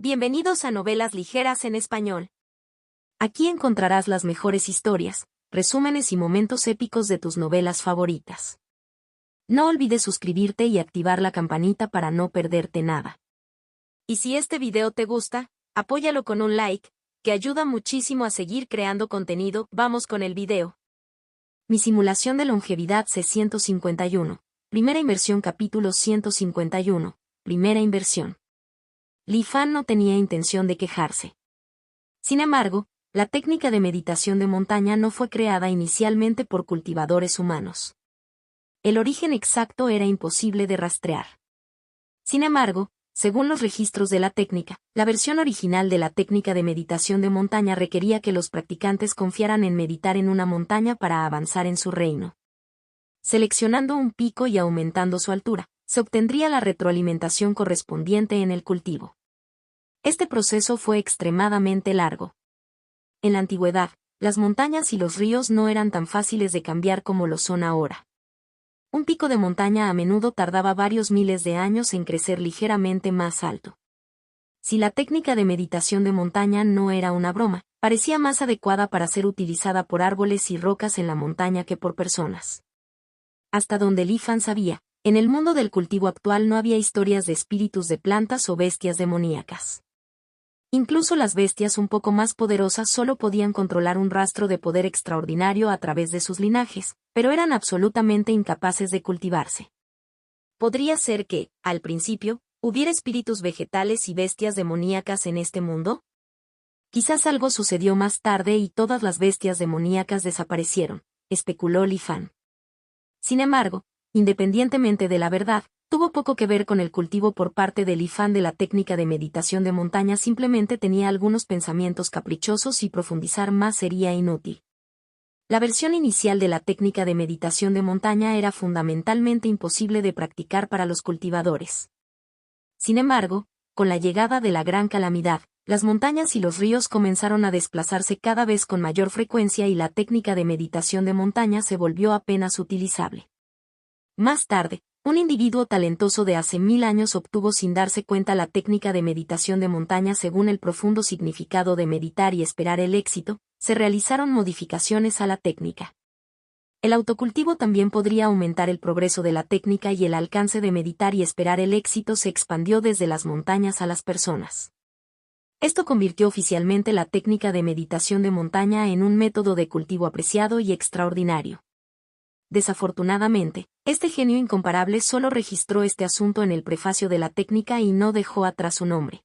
Bienvenidos a Novelas Ligeras en Español. Aquí encontrarás las mejores historias, resúmenes y momentos épicos de tus novelas favoritas. No olvides suscribirte y activar la campanita para no perderte nada. Y si este video te gusta, apóyalo con un like, que ayuda muchísimo a seguir creando contenido. Vamos con el video. Mi simulación de longevidad C151. Primera inversión capítulo 151. Primera inversión. Li Fan no tenía intención de quejarse. Sin embargo, la técnica de meditación de montaña no fue creada inicialmente por cultivadores humanos. El origen exacto era imposible de rastrear. Sin embargo, según los registros de la técnica, la versión original de la técnica de meditación de montaña requería que los practicantes confiaran en meditar en una montaña para avanzar en su reino. Seleccionando un pico y aumentando su altura, se obtendría la retroalimentación correspondiente en el cultivo. Este proceso fue extremadamente largo. En la antigüedad, las montañas y los ríos no eran tan fáciles de cambiar como lo son ahora. Un pico de montaña a menudo tardaba varios miles de años en crecer ligeramente más alto. Si la técnica de meditación de montaña no era una broma, parecía más adecuada para ser utilizada por árboles y rocas en la montaña que por personas. Hasta donde Li Fan sabía, en el mundo del cultivo actual no había historias de espíritus de plantas o bestias demoníacas. Incluso las bestias un poco más poderosas solo podían controlar un rastro de poder extraordinario a través de sus linajes, pero eran absolutamente incapaces de cultivarse. ¿Podría ser que, al principio, hubiera espíritus vegetales y bestias demoníacas en este mundo? Quizás algo sucedió más tarde y todas las bestias demoníacas desaparecieron, especuló Li Fan. Sin embargo, independientemente de la verdad, tuvo poco que ver con el cultivo por parte de Li Fan de la técnica de meditación de montaña. Simplemente tenía algunos pensamientos caprichosos y profundizar más sería inútil. La versión inicial de la técnica de meditación de montaña era fundamentalmente imposible de practicar para los cultivadores. Sin embargo, con la llegada de la gran calamidad, las montañas y los ríos comenzaron a desplazarse cada vez con mayor frecuencia y la técnica de meditación de montaña se volvió apenas utilizable. Más tarde, un individuo talentoso de hace 1000 años obtuvo sin darse cuenta la técnica de meditación de montaña. Según el profundo significado de meditar y esperar el éxito, se realizaron modificaciones a la técnica. El autocultivo también podría aumentar el progreso de la técnica y el alcance de meditar y esperar el éxito se expandió desde las montañas a las personas. Esto convirtió oficialmente la técnica de meditación de montaña en un método de cultivo apreciado y extraordinario. Desafortunadamente, este genio incomparable solo registró este asunto en el prefacio de la técnica y no dejó atrás su nombre.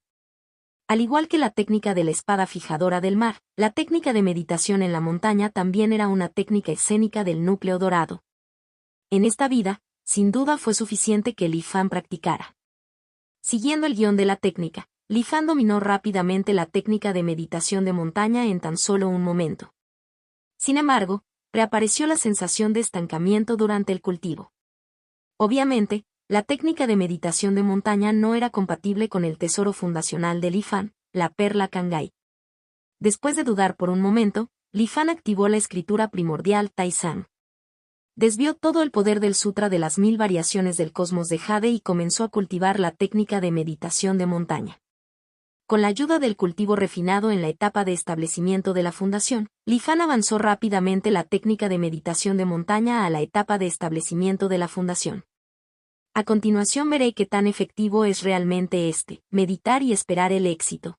Al igual que la técnica de la espada fijadora del mar, la técnica de meditación en la montaña también era una técnica escénica del núcleo dorado. En esta vida, sin duda fue suficiente que Li Fan practicara. Siguiendo el guión de la técnica, Li Fan dominó rápidamente la técnica de meditación de montaña en tan solo un momento. Sin embargo, reapareció la sensación de estancamiento durante el cultivo. Obviamente, la técnica de meditación de montaña no era compatible con el tesoro fundacional de Li Fan, la perla Cangai. Después de dudar por un momento, Li Fan activó la escritura primordial Taizan. Desvió todo el poder del Sutra de las 1000 variaciones del cosmos de Jade y comenzó a cultivar la técnica de meditación de montaña. Con la ayuda del cultivo refinado en la etapa de establecimiento de la fundación, Li Fan avanzó rápidamente la técnica de meditación de montaña a la etapa de establecimiento de la fundación. A continuación veré qué tan efectivo es realmente meditar y esperar el éxito.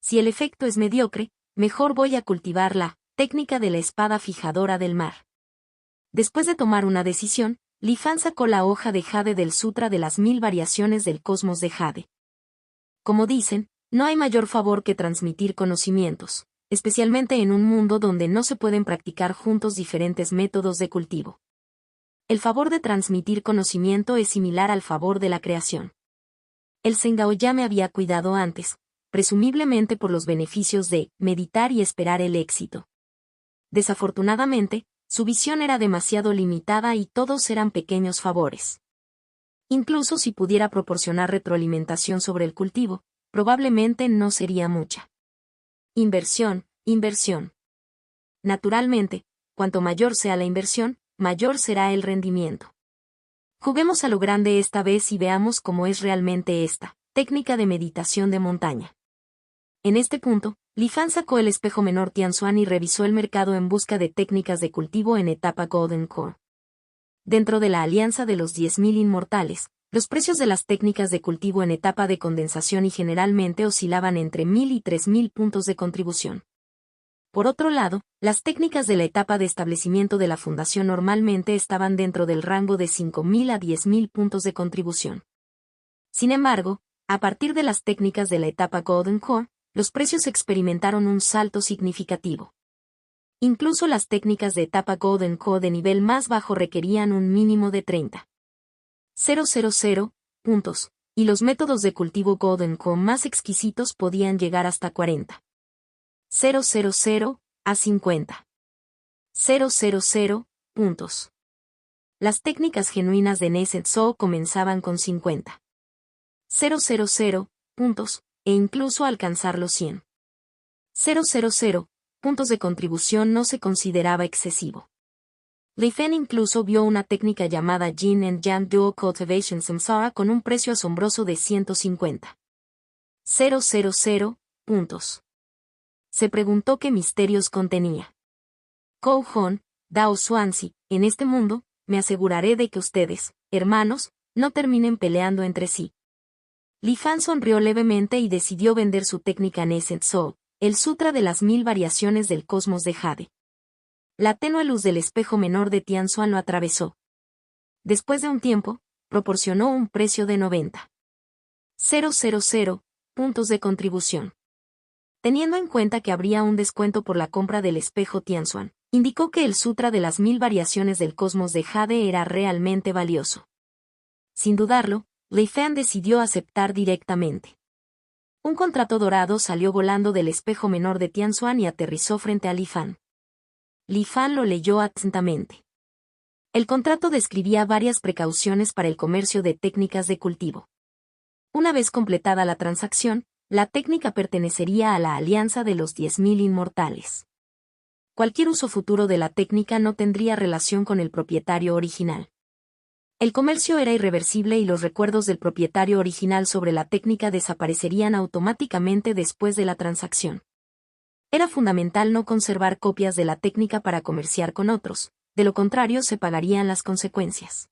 Si el efecto es mediocre, mejor voy a cultivar la técnica de la espada fijadora del mar. Después de tomar una decisión, Li Fan sacó la hoja de Jade del Sutra de las 1000 variaciones del cosmos de Jade. Como dicen, no hay mayor favor que transmitir conocimientos, especialmente en un mundo donde no se pueden practicar juntos diferentes métodos de cultivo. El favor de transmitir conocimiento es similar al favor de la creación. El Zengao ya me había cuidado antes, presumiblemente por los beneficios de meditar y esperar el éxito. Desafortunadamente, su visión era demasiado limitada y todos eran pequeños favores. Incluso si pudiera proporcionar retroalimentación sobre el cultivo, probablemente no sería mucha. Inversión, inversión. Naturalmente, cuanto mayor sea la inversión, mayor será el rendimiento. Juguemos a lo grande esta vez y veamos cómo es realmente esta Técnica de meditación de montaña. En este punto, Li Fan sacó el espejo menor Tianxuan y revisó el mercado en busca de técnicas de cultivo en etapa Golden Core. Dentro de la alianza de los 10.000 inmortales, los precios de las técnicas de cultivo en etapa de condensación y generalmente oscilaban entre 1.000 y 3.000 puntos de contribución. Por otro lado, las técnicas de la etapa de establecimiento de la fundación normalmente estaban dentro del rango de 5.000 a 10.000 puntos de contribución. Sin embargo, a partir de las técnicas de la etapa Golden Core, los precios experimentaron un salto significativo. Incluso las técnicas de etapa Golden Core de nivel más bajo requerían un mínimo de 30,000 puntos, y los métodos de cultivo Golden Core más exquisitos podían llegar hasta 40,000 a 50,000 puntos. Las técnicas genuinas de Nascent Soul comenzaban con 50,000 puntos, e incluso alcanzar los 100,000 puntos de contribución no se consideraba excesivo. Li Fan incluso vio una técnica llamada Yin and Yang Dual Cultivation Samsara con un precio asombroso de 150,000 puntos. Se preguntó qué misterios contenía. Kou Hon, Dao Xuanzi, en este mundo, me aseguraré de que ustedes, hermanos, no terminen peleando entre sí. Li Fan sonrió levemente y decidió vender su técnica Nascent Soul, el Sutra de las 1000 variaciones del cosmos de Jade. La tenue luz del espejo menor de Tianxuan lo atravesó. Después de un tiempo, proporcionó un precio de 90,000 puntos de contribución. Teniendo en cuenta que habría un descuento por la compra del espejo Tianxuan, indicó que el Sutra de las 1000 variaciones del cosmos de Jade era realmente valioso. Sin dudarlo, Li Fan decidió aceptar directamente. Un contrato dorado salió volando del espejo menor de Tianxuan y aterrizó frente a Li Fan. Li Fan lo leyó atentamente. El contrato describía varias precauciones para el comercio de técnicas de cultivo. Una vez completada la transacción, la técnica pertenecería a la alianza de los 10.000 inmortales. Cualquier uso futuro de la técnica no tendría relación con el propietario original. El comercio era irreversible y los recuerdos del propietario original sobre la técnica desaparecerían automáticamente después de la transacción. Era fundamental no conservar copias de la técnica para comerciar con otros, de lo contrario se pagarían las consecuencias.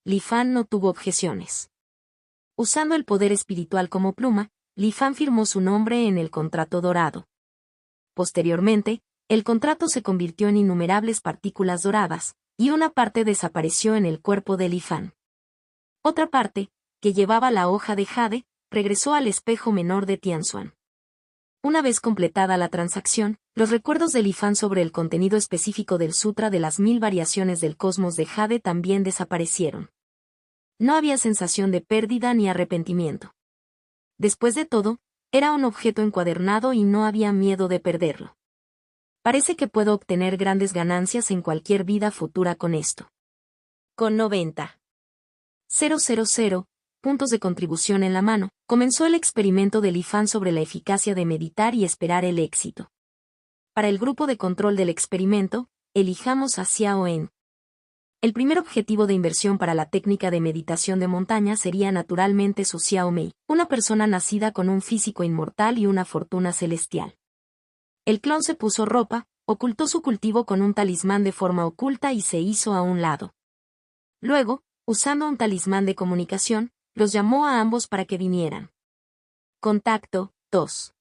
Li Fan no tuvo objeciones. Usando el poder espiritual como pluma, Li Fan firmó su nombre en el contrato dorado. Posteriormente, el contrato se convirtió en innumerables partículas doradas, y una parte desapareció en el cuerpo de Li Fan. Otra parte, que llevaba la hoja de Jade, regresó al espejo menor de Tianxuan. Una vez completada la transacción, los recuerdos de Li Fan sobre el contenido específico del Sutra de las 1000 variaciones del cosmos de Jade también desaparecieron. No había sensación de pérdida ni arrepentimiento. Después de todo, era un objeto encuadernado y no había miedo de perderlo. Parece que puedo obtener grandes ganancias en cualquier vida futura con esto. Con 90,000 puntos de contribución en la mano, comenzó el experimento de Li Fan sobre la eficacia de meditar y esperar el éxito. Para el grupo de control del experimento, elijamos a Xiao En. El primer objetivo de inversión para la técnica de meditación de montaña sería naturalmente su Xiao Mei, una persona nacida con un físico inmortal y una fortuna celestial. El clon se puso ropa, ocultó su cultivo con un talismán de forma oculta y se hizo a un lado. Luego, usando un talismán de comunicación, los llamó a ambos para que vinieran. Contacto 2.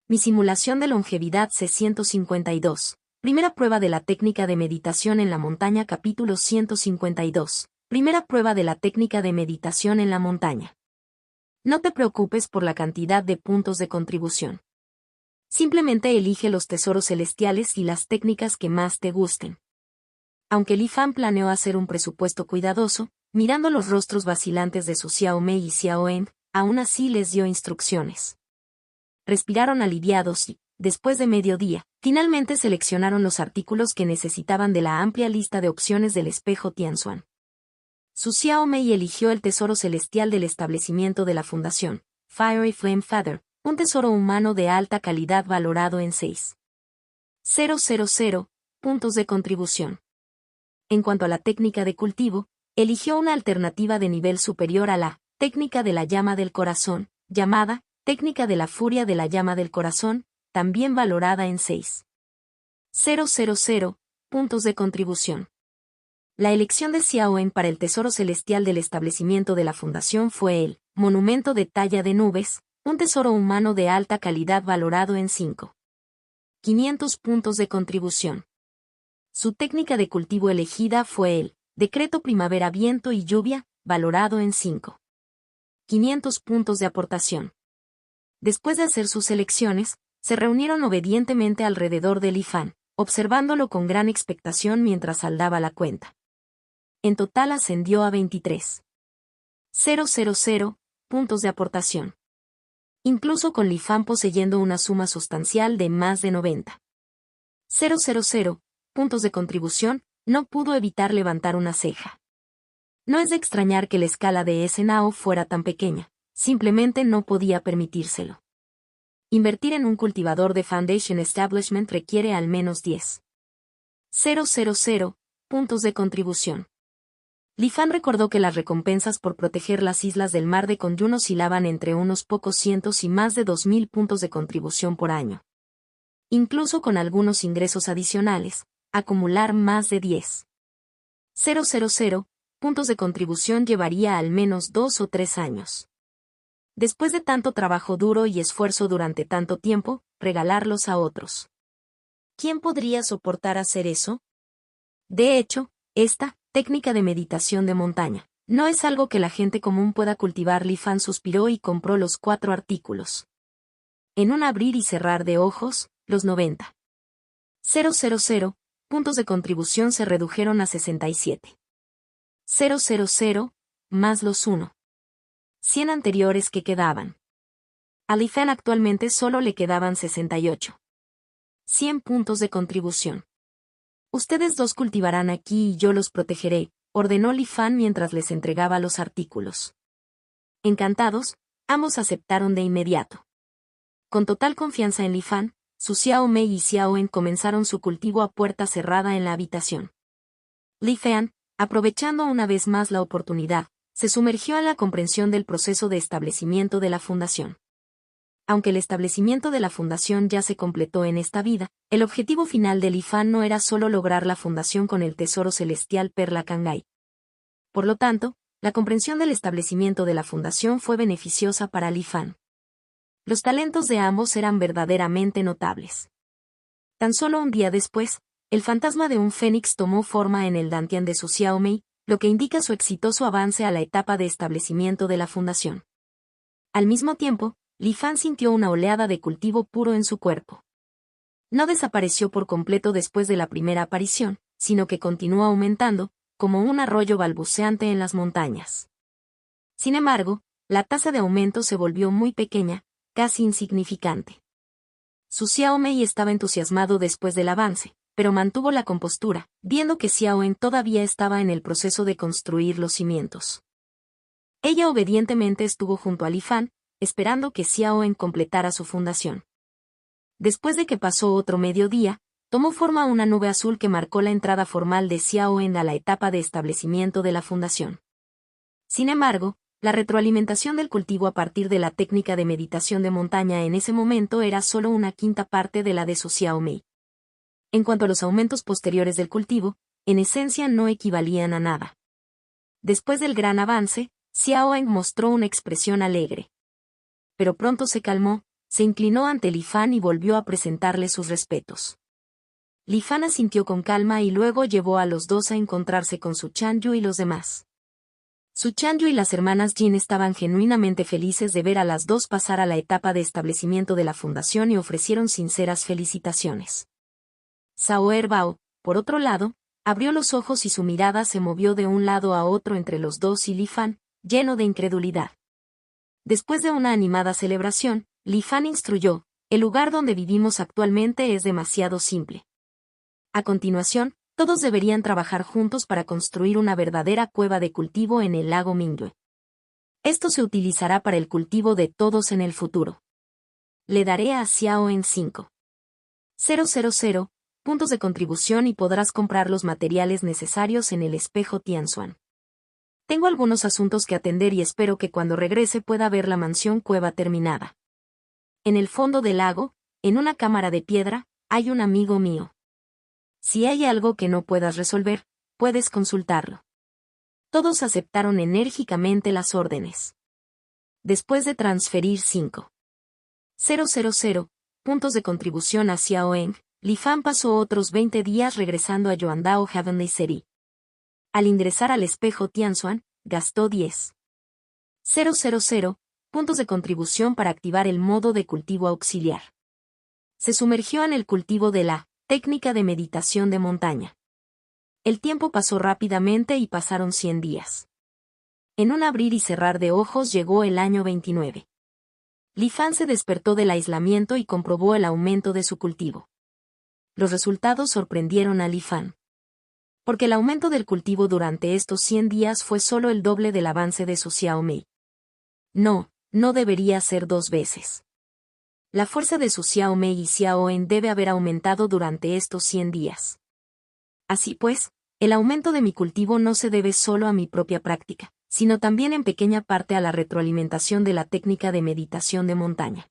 Mi simulación de longevidad C152. Primera prueba de la técnica de meditación en la montaña capítulo 152. Primera prueba de la técnica de meditación en la montaña. No te preocupes por la cantidad de puntos de contribución. Simplemente elige los tesoros celestiales y las técnicas que más te gusten. Aunque Li Fan planeó hacer un presupuesto cuidadoso, mirando los rostros vacilantes de su Xiao Mei y Xiao En, aún así les dio instrucciones. Respiraron aliviados y, después de mediodía, finalmente seleccionaron los artículos que necesitaban de la amplia lista de opciones del espejo Tianxuan. Su Xiao Mei eligió el tesoro celestial del establecimiento de la fundación, Fiery Flame Feather, un tesoro humano de alta calidad valorado en 6,000 puntos de contribución. En cuanto a la técnica de cultivo, eligió una alternativa de nivel superior a la técnica de la llama del corazón, llamada técnica de la furia de la llama del corazón, también valorada en 6,000 puntos de contribución. La elección de Xiaowen para el tesoro celestial del establecimiento de la fundación fue el monumento de talla de nubes, un tesoro humano de alta calidad valorado en 5,500 puntos de contribución. Su técnica de cultivo elegida fue el decreto primavera viento y lluvia, valorado en 5,500 puntos de aportación. Después de hacer sus elecciones, se reunieron obedientemente alrededor de Li Fan, observándolo con gran expectación mientras saldaba la cuenta. En total ascendió a 23,000 puntos de aportación. Incluso con Li Fan poseyendo una suma sustancial de más de 90,000 puntos de contribución, no pudo evitar levantar una ceja. No es de extrañar que la escala de ese Nao fuera tan pequeña, simplemente no podía permitírselo. Invertir en un cultivador de Foundation Establishment requiere al menos 10,000 puntos de contribución. Li Fan recordó que las recompensas por proteger las islas del mar de Konyun oscilaban entre unos pocos cientos y más de 2,000 puntos de contribución por año. Incluso con algunos ingresos adicionales, acumular más de 10,000 puntos de contribución llevaría al menos 2 o 3 años. Después de tanto trabajo duro y esfuerzo durante tanto tiempo, regalarlos a otros. ¿Quién podría soportar hacer eso? De hecho, esta técnica de meditación de montaña no es algo que la gente común pueda cultivar. Li Fan suspiró y compró los 4 artículos. En un abrir y cerrar de ojos, los 90,000 puntos de contribución se redujeron a 67,000, más los 100 anteriores que quedaban. A Li Fan actualmente solo le quedaban 68,100 puntos de contribución. Ustedes dos cultivarán aquí y yo los protegeré, ordenó Li Fan mientras les entregaba los artículos. Encantados, ambos aceptaron de inmediato. Con total confianza en Li Fan, Su Xiaomei y Xiaowen comenzaron su cultivo a puerta cerrada en la habitación. Li Fan, aprovechando una vez más la oportunidad, se sumergió en la comprensión del proceso de establecimiento de la fundación. Aunque el establecimiento de la fundación ya se completó en esta vida, el objetivo final de Li Fan no era solo lograr la fundación con el tesoro celestial Perla Cangai. Por lo tanto, la comprensión del establecimiento de la fundación fue beneficiosa para Li Fan. Los talentos de ambos eran verdaderamente notables. Tan solo un día después, el fantasma de un fénix tomó forma en el dantian de Su Xiaomei, lo que indica su exitoso avance a la etapa de establecimiento de la fundación. Al mismo tiempo, Li Fan sintió una oleada de cultivo puro en su cuerpo. No desapareció por completo después de la primera aparición, sino que continuó aumentando, como un arroyo balbuceante en las montañas. Sin embargo, la tasa de aumento se volvió muy pequeña, casi insignificante. Su Xiaomei estaba entusiasmado después del avance, pero mantuvo la compostura, viendo que Xiaowen todavía estaba en el proceso de construir los cimientos. Ella obedientemente estuvo junto a Li Fan, esperando que Xiaowen completara su fundación. Después de que pasó otro mediodía, tomó forma una nube azul que marcó la entrada formal de Xiaowen a la etapa de establecimiento de la fundación. Sin embargo, la retroalimentación del cultivo a partir de la técnica de meditación de montaña en ese momento era solo una quinta parte de la de su Xiaomei. En cuanto a los aumentos posteriores del cultivo, en esencia no equivalían a nada. Después del gran avance, Xiaowen mostró una expresión alegre. Pero pronto se calmó, se inclinó ante Li Fan y volvió a presentarle sus respetos. Li Fan asintió con calma y luego llevó a los dos a encontrarse con Su Chanyu y los demás. Su Chanyu y las hermanas Jin estaban genuinamente felices de ver a las dos pasar a la etapa de establecimiento de la fundación y ofrecieron sinceras felicitaciones. Sao Bao, por otro lado, abrió los ojos y su mirada se movió de un lado a otro entre los dos y Li Fan, lleno de incredulidad. Después de una animada celebración, Li Fan instruyó: el lugar donde vivimos actualmente es demasiado simple. A continuación, todos deberían trabajar juntos para construir una verdadera cueva de cultivo en el lago Mingyue. Esto se utilizará para el cultivo de todos en el futuro. Le daré a Xiao en 5,000 puntos de contribución y podrás comprar los materiales necesarios en el espejo Tianzuan. Tengo algunos asuntos que atender y espero que cuando regrese pueda ver la mansión cueva terminada. En el fondo del lago, en una cámara de piedra, hay un amigo mío. Si hay algo que no puedas resolver, puedes consultarlo. Todos aceptaron enérgicamente las órdenes. Después de transferir 5,000 puntos de contribución a Xiao Eng, Li Fan pasó otros 20 días regresando a Yuandao Heavenly City. Al ingresar al espejo Tianxuan, gastó 10,000 puntos de contribución para activar el modo de cultivo auxiliar. Se sumergió en el cultivo de la técnica de meditación de montaña. El tiempo pasó rápidamente y pasaron 100 días. En un abrir y cerrar de ojos llegó el año 29. Li Fan se despertó del aislamiento y comprobó el aumento de su cultivo. Los resultados sorprendieron a Li Fan. Porque el aumento del cultivo durante estos 100 días fue solo el doble del avance de su Xiaomei. No debería ser 2 veces. La fuerza de su Xiaomei y Xiaoen debe haber aumentado durante estos 100 días. Así pues, el aumento de mi cultivo no se debe solo a mi propia práctica, sino también en pequeña parte a la retroalimentación de la técnica de meditación de montaña.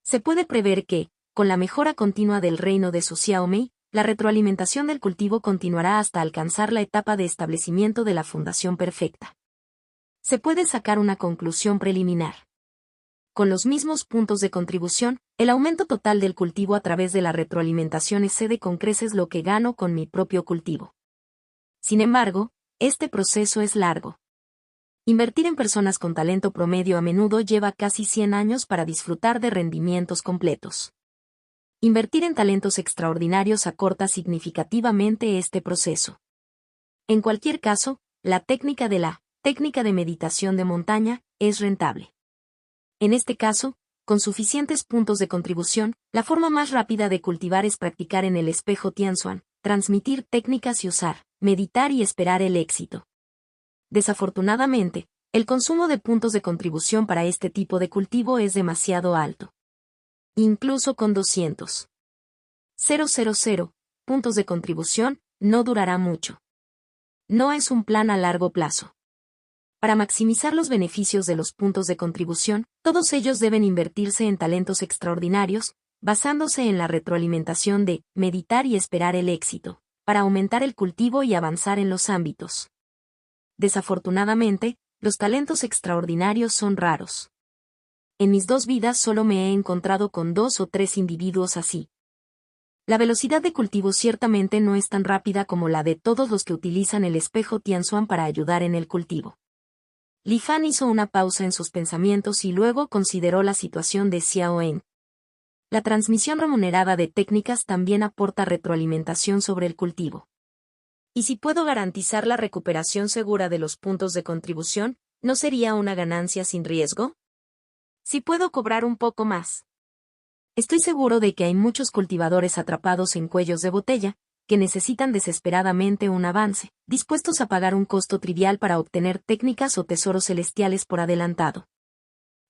Se puede prever que, con la mejora continua del reino de su Xiaomei, la retroalimentación del cultivo continuará hasta alcanzar la etapa de establecimiento de la fundación perfecta. Se puede sacar una conclusión preliminar. Con los mismos puntos de contribución, el aumento total del cultivo a través de la retroalimentación excede con creces lo que gano con mi propio cultivo. Sin embargo, este proceso es largo. Invertir en personas con talento promedio a menudo lleva casi 100 años para disfrutar de rendimientos completos. Invertir en talentos extraordinarios acorta significativamente este proceso. En cualquier caso, la técnica de meditación de montaña es rentable. En este caso, con suficientes puntos de contribución, la forma más rápida de cultivar es practicar en el espejo Tianxuan, transmitir técnicas y meditar y esperar el éxito. Desafortunadamente, el consumo de puntos de contribución para este tipo de cultivo es demasiado alto. Incluso con 200,000 puntos de contribución, no durará mucho. No es un plan a largo plazo. Para maximizar los beneficios de los puntos de contribución, todos ellos deben invertirse en talentos extraordinarios, basándose en la retroalimentación de meditar y esperar el éxito, para aumentar el cultivo y avanzar en los ámbitos. Desafortunadamente, los talentos extraordinarios son raros. En mis 2 vidas solo me he encontrado con 2 o 3 individuos así. La velocidad de cultivo ciertamente no es tan rápida como la de todos los que utilizan el espejo Tianxuan para ayudar en el cultivo. Li Fan hizo una pausa en sus pensamientos y luego consideró la situación de Xiaoen. La transmisión remunerada de técnicas también aporta retroalimentación sobre el cultivo. ¿Y si puedo garantizar la recuperación segura de los puntos de contribución, no sería una ganancia sin riesgo? Si puedo cobrar un poco más. Estoy seguro de que hay muchos cultivadores atrapados en cuellos de botella, que necesitan desesperadamente un avance, dispuestos a pagar un costo trivial para obtener técnicas o tesoros celestiales por adelantado.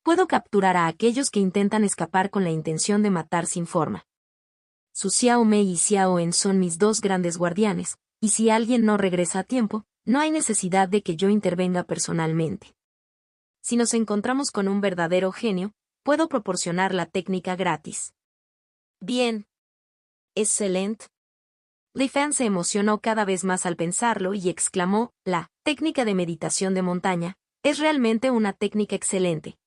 Puedo capturar a aquellos que intentan escapar con la intención de matar sin forma. Su Xiaomei y Xiaoen son mis 2 grandes guardianes, y si alguien no regresa a tiempo, no hay necesidad de que yo intervenga personalmente. Si nos encontramos con un verdadero genio, puedo proporcionar la técnica gratis. Bien. Excelente. Li Fan se emocionó cada vez más al pensarlo y exclamó, la técnica de meditación de montaña, es realmente una técnica excelente.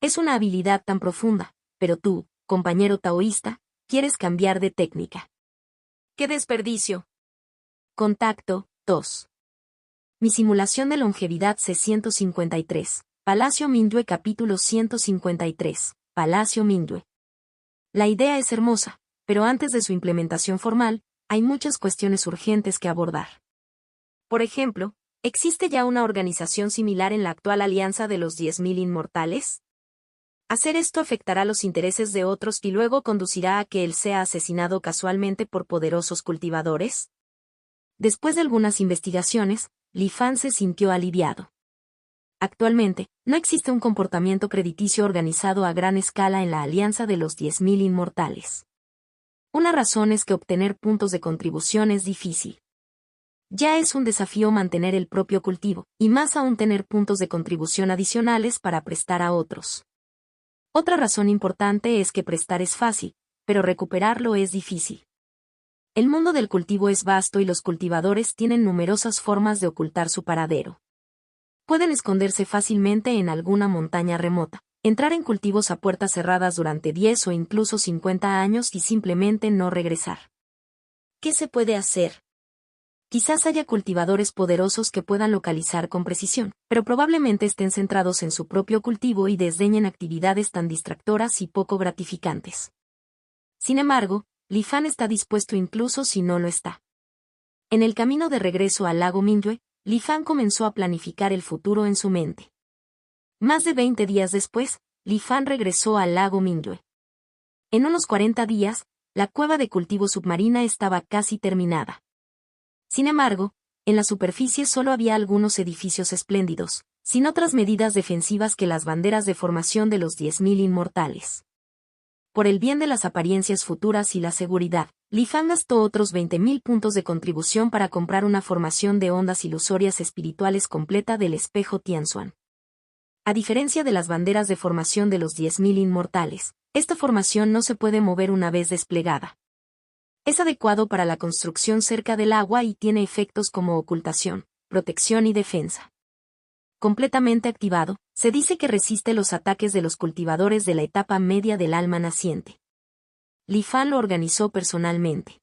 Es una habilidad tan profunda, pero tú, compañero taoísta, quieres cambiar de técnica. ¡Qué desperdicio! Contacto 2. Mi simulación de longevidad C153. Palacio Mingyue capítulo 153. Palacio Mingyue. La idea es hermosa, pero antes de su implementación formal, hay muchas cuestiones urgentes que abordar. Por ejemplo, ¿existe ya una organización similar en la actual alianza de los 10.000 inmortales? Hacer esto afectará los intereses de otros y luego conducirá a que él sea asesinado casualmente por poderosos cultivadores. Después de algunas investigaciones, Li Fan se sintió aliviado. Actualmente, no existe un comportamiento crediticio organizado a gran escala en la alianza de los 10.000 inmortales. Una razón es que obtener puntos de contribución es difícil. Ya es un desafío mantener el propio cultivo, y más aún tener puntos de contribución adicionales para prestar a otros. Otra razón importante es que prestar es fácil, pero recuperarlo es difícil. El mundo del cultivo es vasto y los cultivadores tienen numerosas formas de ocultar su paradero. Pueden esconderse fácilmente en alguna montaña remota, entrar en cultivos a puertas cerradas durante 10 o incluso 50 años y simplemente no regresar. ¿Qué se puede hacer? Quizás haya cultivadores poderosos que puedan localizar con precisión, pero probablemente estén centrados en su propio cultivo y desdeñen actividades tan distractoras y poco gratificantes. Sin embargo, Lifan está dispuesto incluso si no lo está. En el camino de regreso al lago Mingyue, Lifan comenzó a planificar el futuro en su mente. Más de 20 días después, Lifan regresó al lago Mingyue. En unos 40 días, la cueva de cultivo submarina estaba casi terminada. Sin embargo, en la superficie solo había algunos edificios espléndidos, sin otras medidas defensivas que las banderas de formación de los 10.000 inmortales. Por el bien de las apariencias futuras y la seguridad, Lifan gastó otros 20.000 puntos de contribución para comprar una formación de ondas ilusorias espirituales completa del espejo Tianzuan. A diferencia de las banderas de formación de los 10.000 inmortales, esta formación no se puede mover una vez desplegada. Es adecuado para la construcción cerca del agua y tiene efectos como ocultación, protección y defensa. Completamente activado, se dice que resiste los ataques de los cultivadores de la etapa media del alma naciente. Lifan lo organizó personalmente.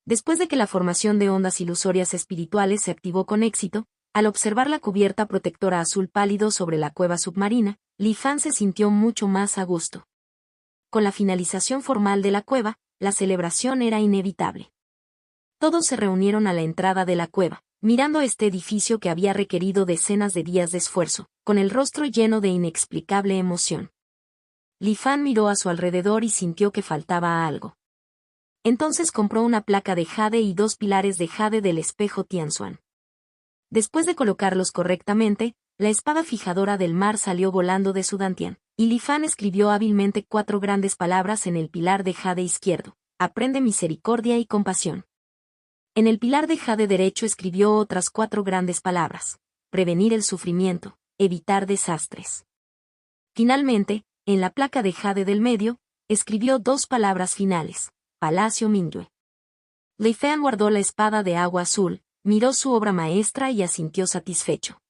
Después de que la formación de ondas ilusorias espirituales se activó con éxito, al observar la cubierta protectora azul pálido sobre la cueva submarina, Lifan se sintió mucho más a gusto. Con la finalización formal de la cueva, la celebración era inevitable. Todos se reunieron a la entrada de la cueva, mirando este edificio que había requerido decenas de días de esfuerzo, con el rostro lleno de inexplicable emoción. Lifan miró a su alrededor y sintió que faltaba algo. Entonces compró una placa de jade y 2 pilares de jade del espejo Tianzuan. Después de colocarlos correctamente, la espada fijadora del mar salió volando de su dantián, y Lifan escribió hábilmente 4 grandes palabras en el pilar de jade izquierdo: aprende misericordia y compasión. En el pilar de jade derecho escribió otras 4 grandes palabras: prevenir el sufrimiento, evitar desastres. Finalmente, en la placa de jade del medio, escribió 2 palabras finales: Palacio Mingyue. Lifan guardó la espada de agua azul, miró su obra maestra y asintió satisfecho.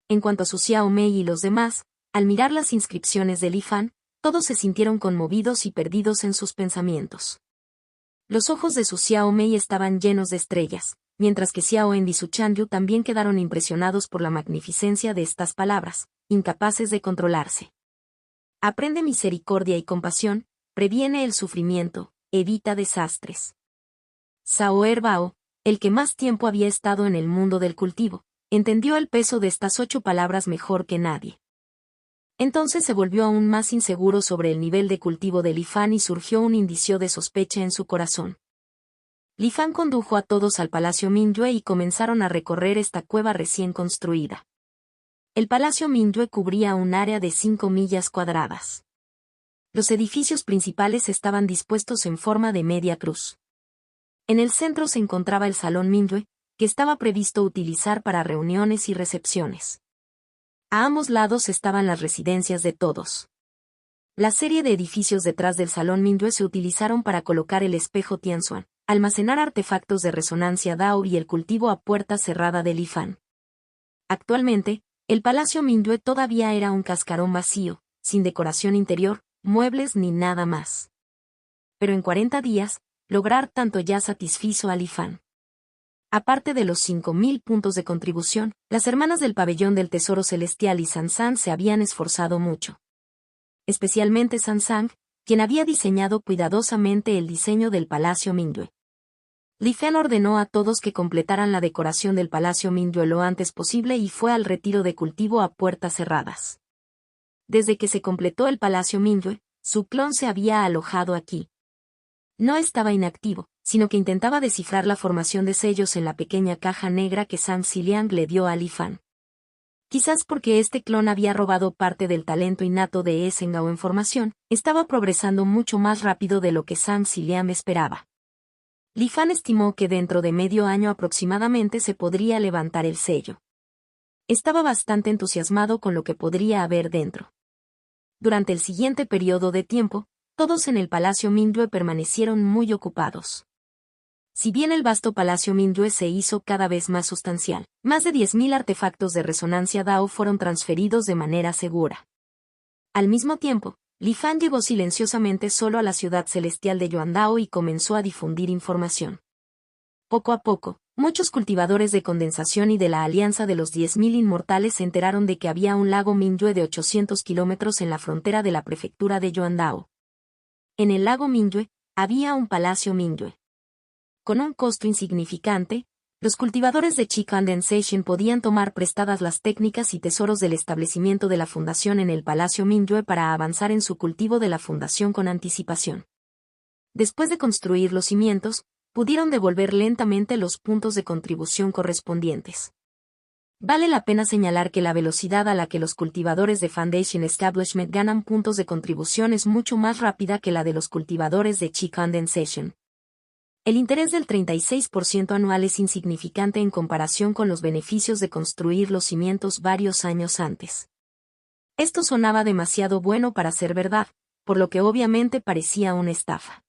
En cuanto a su Xiao Mei y los demás, al mirar las inscripciones de Lifan, todos se sintieron conmovidos y perdidos en sus pensamientos. Los ojos de su Xiao Mei estaban llenos de estrellas, mientras que Xiao En y su Chanyu también quedaron impresionados por la magnificencia de estas palabras, incapaces de controlarse. Aprende misericordia y compasión, previene el sufrimiento, evita desastres. Zhao Erbao, el que más tiempo había estado en el mundo del cultivo, entendió el peso de estas 8 palabras mejor que nadie. Entonces se volvió aún más inseguro sobre el nivel de cultivo de Lifan y surgió un indicio de sospecha en su corazón. Lifan condujo a todos al Palacio Mingyue y comenzaron a recorrer esta cueva recién construida. El Palacio Mingyue cubría un área de 5 millas cuadradas. Los edificios principales estaban dispuestos en forma de media cruz. En el centro se encontraba el Salón Mingyue, que estaba previsto utilizar para reuniones y recepciones. A ambos lados estaban las residencias de todos. La serie de edificios detrás del Salón Mingyue se utilizaron para colocar el espejo Tianzuan, almacenar artefactos de resonancia Dao y el cultivo a puerta cerrada de Lifan. Actualmente, el Palacio Mingyue todavía era un cascarón vacío, sin decoración interior, muebles ni nada más. Pero en 40 días, lograr tanto ya satisfizo a Lifan. Aparte de los 5.000 puntos de contribución, las hermanas del Pabellón del Tesoro Celestial y Sansang se habían esforzado mucho. Especialmente Sansang, quien había diseñado cuidadosamente el diseño del Palacio Mingyue. Lifan ordenó a todos que completaran la decoración del Palacio Mingyue lo antes posible y fue al retiro de cultivo a puertas cerradas. Desde que se completó el Palacio Mingyue, su clon se había alojado aquí. No estaba inactivo, sino que intentaba descifrar la formación de sellos en la pequeña caja negra que Zhang Ziliang le dio a Lifan. Quizás porque este clon había robado parte del talento innato de Esengao en formación, estaba progresando mucho más rápido de lo que Zhang Ziliang esperaba. Li Fan estimó que dentro de medio año aproximadamente se podría levantar el sello. Estaba bastante entusiasmado con lo que podría haber dentro. Durante el siguiente periodo de tiempo, todos en el Palacio Mingyue permanecieron muy ocupados. Si bien el vasto Palacio Mingyue se hizo cada vez más sustancial, más de 10.000 artefactos de resonancia Dao fueron transferidos de manera segura. Al mismo tiempo, Li Fan llegó silenciosamente solo a la ciudad celestial de Yuandao y comenzó a difundir información. Poco a poco, muchos cultivadores de condensación y de la Alianza de los 10.000 Inmortales se enteraron de que había un lago Mingyue de 800 kilómetros en la frontera de la prefectura de Yuandao. En el lago Mingyue, había un palacio Mingyue. Con un costo insignificante, los cultivadores de Chi Condensation podían tomar prestadas las técnicas y tesoros del establecimiento de la fundación en el Palacio Mingyue para avanzar en su cultivo de la fundación con anticipación. Después de construir los cimientos, pudieron devolver lentamente los puntos de contribución correspondientes. Vale la pena señalar que la velocidad a la que los cultivadores de Foundation Establishment ganan puntos de contribución es mucho más rápida que la de los cultivadores de Chi Condensation. El interés del 36% anual es insignificante en comparación con los beneficios de construir los cimientos varios años antes. Esto sonaba demasiado bueno para ser verdad, por lo que obviamente parecía una estafa.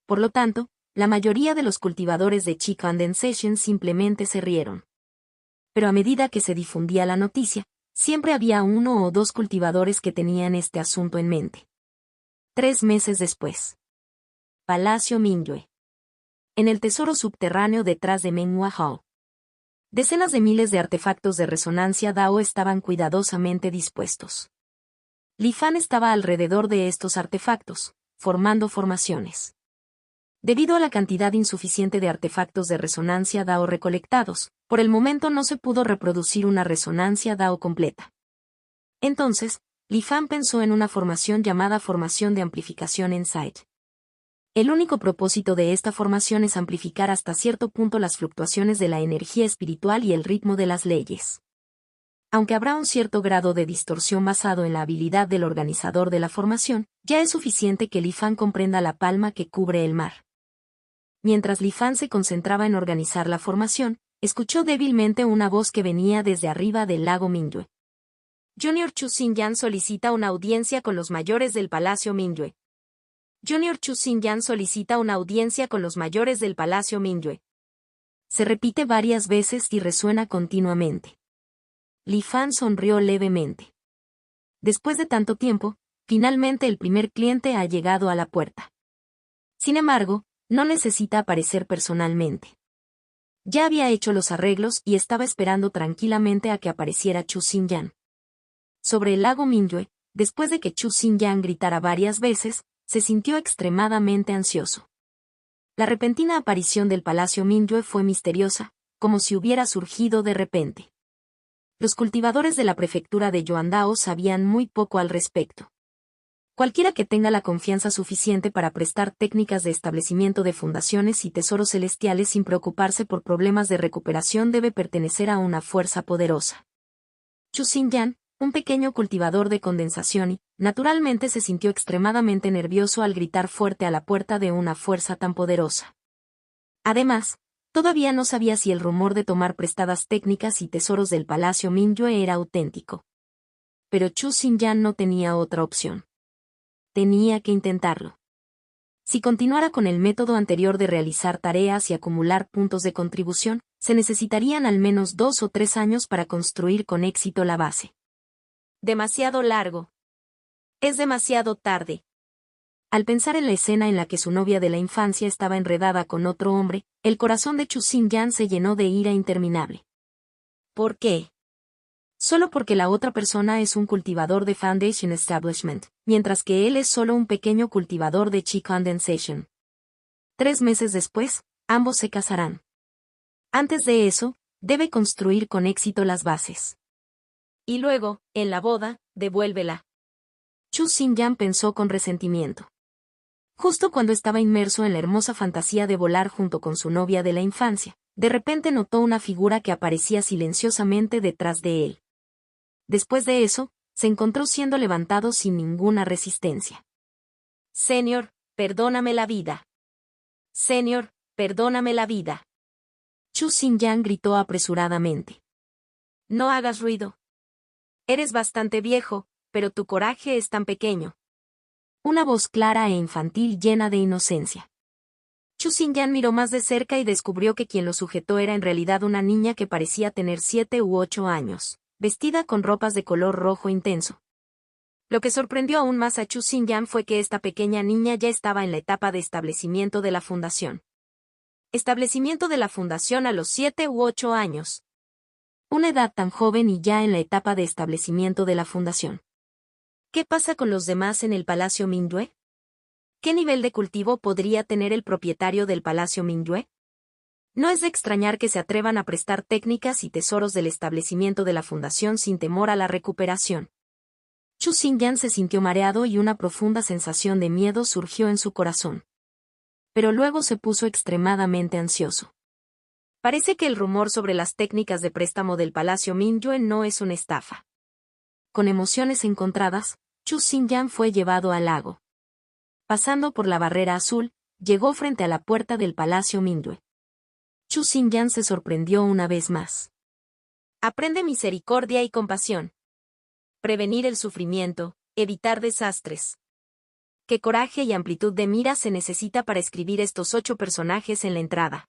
Por lo tanto, la mayoría de los cultivadores de Chi Condensation simplemente se rieron. Pero a medida que se difundía la noticia, siempre había uno o dos cultivadores que tenían este asunto en mente. 3 meses después. Palacio Mingyue. En el tesoro subterráneo detrás de Menghua Hall. Decenas de miles de artefactos de resonancia Dao estaban cuidadosamente dispuestos. Li Fan estaba alrededor de estos artefactos, formando formaciones. Debido a la cantidad insuficiente de artefactos de resonancia Dao recolectados, por el momento no se pudo reproducir una resonancia Dao completa. Entonces, Li Fan pensó en una formación llamada formación de amplificación Insight. El único propósito de esta formación es amplificar hasta cierto punto las fluctuaciones de la energía espiritual y el ritmo de las leyes. Aunque habrá un cierto grado de distorsión basado en la habilidad del organizador de la formación, ya es suficiente que Li Fan comprenda la palma que cubre el mar. Mientras Li Fan se concentraba en organizar la formación, escuchó débilmente una voz que venía desde arriba del lago Mingyue. Junior Chu Xinyan solicita una audiencia con los mayores del Palacio Mingyue. Junior Chu Xinyan solicita una audiencia con los mayores del Palacio Mingyue. Se repite varias veces y resuena continuamente. Li Fan sonrió levemente. Después de tanto tiempo, finalmente el primer cliente ha llegado a la puerta. Sin embargo, no necesita aparecer personalmente. Ya había hecho los arreglos y estaba esperando tranquilamente a que apareciera Chu Xinyan. Sobre el lago Mingyue, después de que Chu Xinyan gritara varias veces, se sintió extremadamente ansioso. La repentina aparición del Palacio Mingyue fue misteriosa, como si hubiera surgido de repente. Los cultivadores de la prefectura de Yuandao sabían muy poco al respecto. Cualquiera que tenga la confianza suficiente para prestar técnicas de establecimiento de fundaciones y tesoros celestiales sin preocuparse por problemas de recuperación debe pertenecer a una fuerza poderosa. Chu Xinyan, un pequeño cultivador de condensación y, naturalmente se sintió extremadamente nervioso al gritar fuerte a la puerta de una fuerza tan poderosa. Además, todavía no sabía si el rumor de tomar prestadas técnicas y tesoros del Palacio Mingyue era auténtico. Pero Chu Xinyan no tenía otra opción. Tenía que intentarlo. Si continuara con el método anterior de realizar tareas y acumular puntos de contribución, se necesitarían al menos 2 o 3 años para construir con éxito la base. Demasiado largo. Es demasiado tarde. Al pensar en la escena en la que su novia de la infancia estaba enredada con otro hombre, el corazón de Chu Xinyan se llenó de ira interminable. ¿Por qué? Solo porque la otra persona es un cultivador de Foundation Establishment, mientras que él es solo un pequeño cultivador de Chi Condensation. 3 meses después, ambos se casarán. Antes de eso, debe construir con éxito las bases. Y luego, en la boda, devuélvela. Chu Xinyan pensó con resentimiento. Justo cuando estaba inmerso en la hermosa fantasía de volar junto con su novia de la infancia, de repente notó una figura que aparecía silenciosamente detrás de él. Después de eso, se encontró siendo levantado sin ninguna resistencia. Señor, perdóname la vida. Señor, Perdóname la vida. Chu Xinyan gritó apresuradamente. No hagas ruido. Eres bastante viejo, pero tu coraje es tan pequeño. Una voz clara e infantil llena de inocencia. Chu Xinyan miró más de cerca y descubrió que quien lo sujetó era en realidad una niña que parecía tener 7 u 8 años, vestida con ropas de color rojo intenso. Lo que sorprendió aún más a Chu Xinyan fue que esta pequeña niña ya estaba en la etapa de establecimiento de la fundación. Establecimiento de la fundación a los 7 u 8 años. Una edad tan joven y ya en la etapa de establecimiento de la fundación. ¿Qué pasa con los demás en el Palacio Mingyue? ¿Qué nivel de cultivo podría tener el propietario del Palacio Mingyue? No es de extrañar que se atrevan a prestar técnicas y tesoros del establecimiento de la fundación sin temor a la recuperación. Chu Xinyan se sintió mareado y una profunda sensación de miedo surgió en su corazón. Pero luego se puso extremadamente ansioso. Parece que el rumor sobre las técnicas de préstamo del Palacio Mingyue no es una estafa. Con emociones encontradas, Chu Xinyan fue llevado al lago. Pasando por la barrera azul, llegó frente a la puerta del Palacio Mingyue. Chu Xinyan se sorprendió una vez más. Aprende misericordia y compasión. Prevenir el sufrimiento, evitar desastres. Qué coraje y amplitud de mira se necesita para escribir estos 8 personajes en la entrada.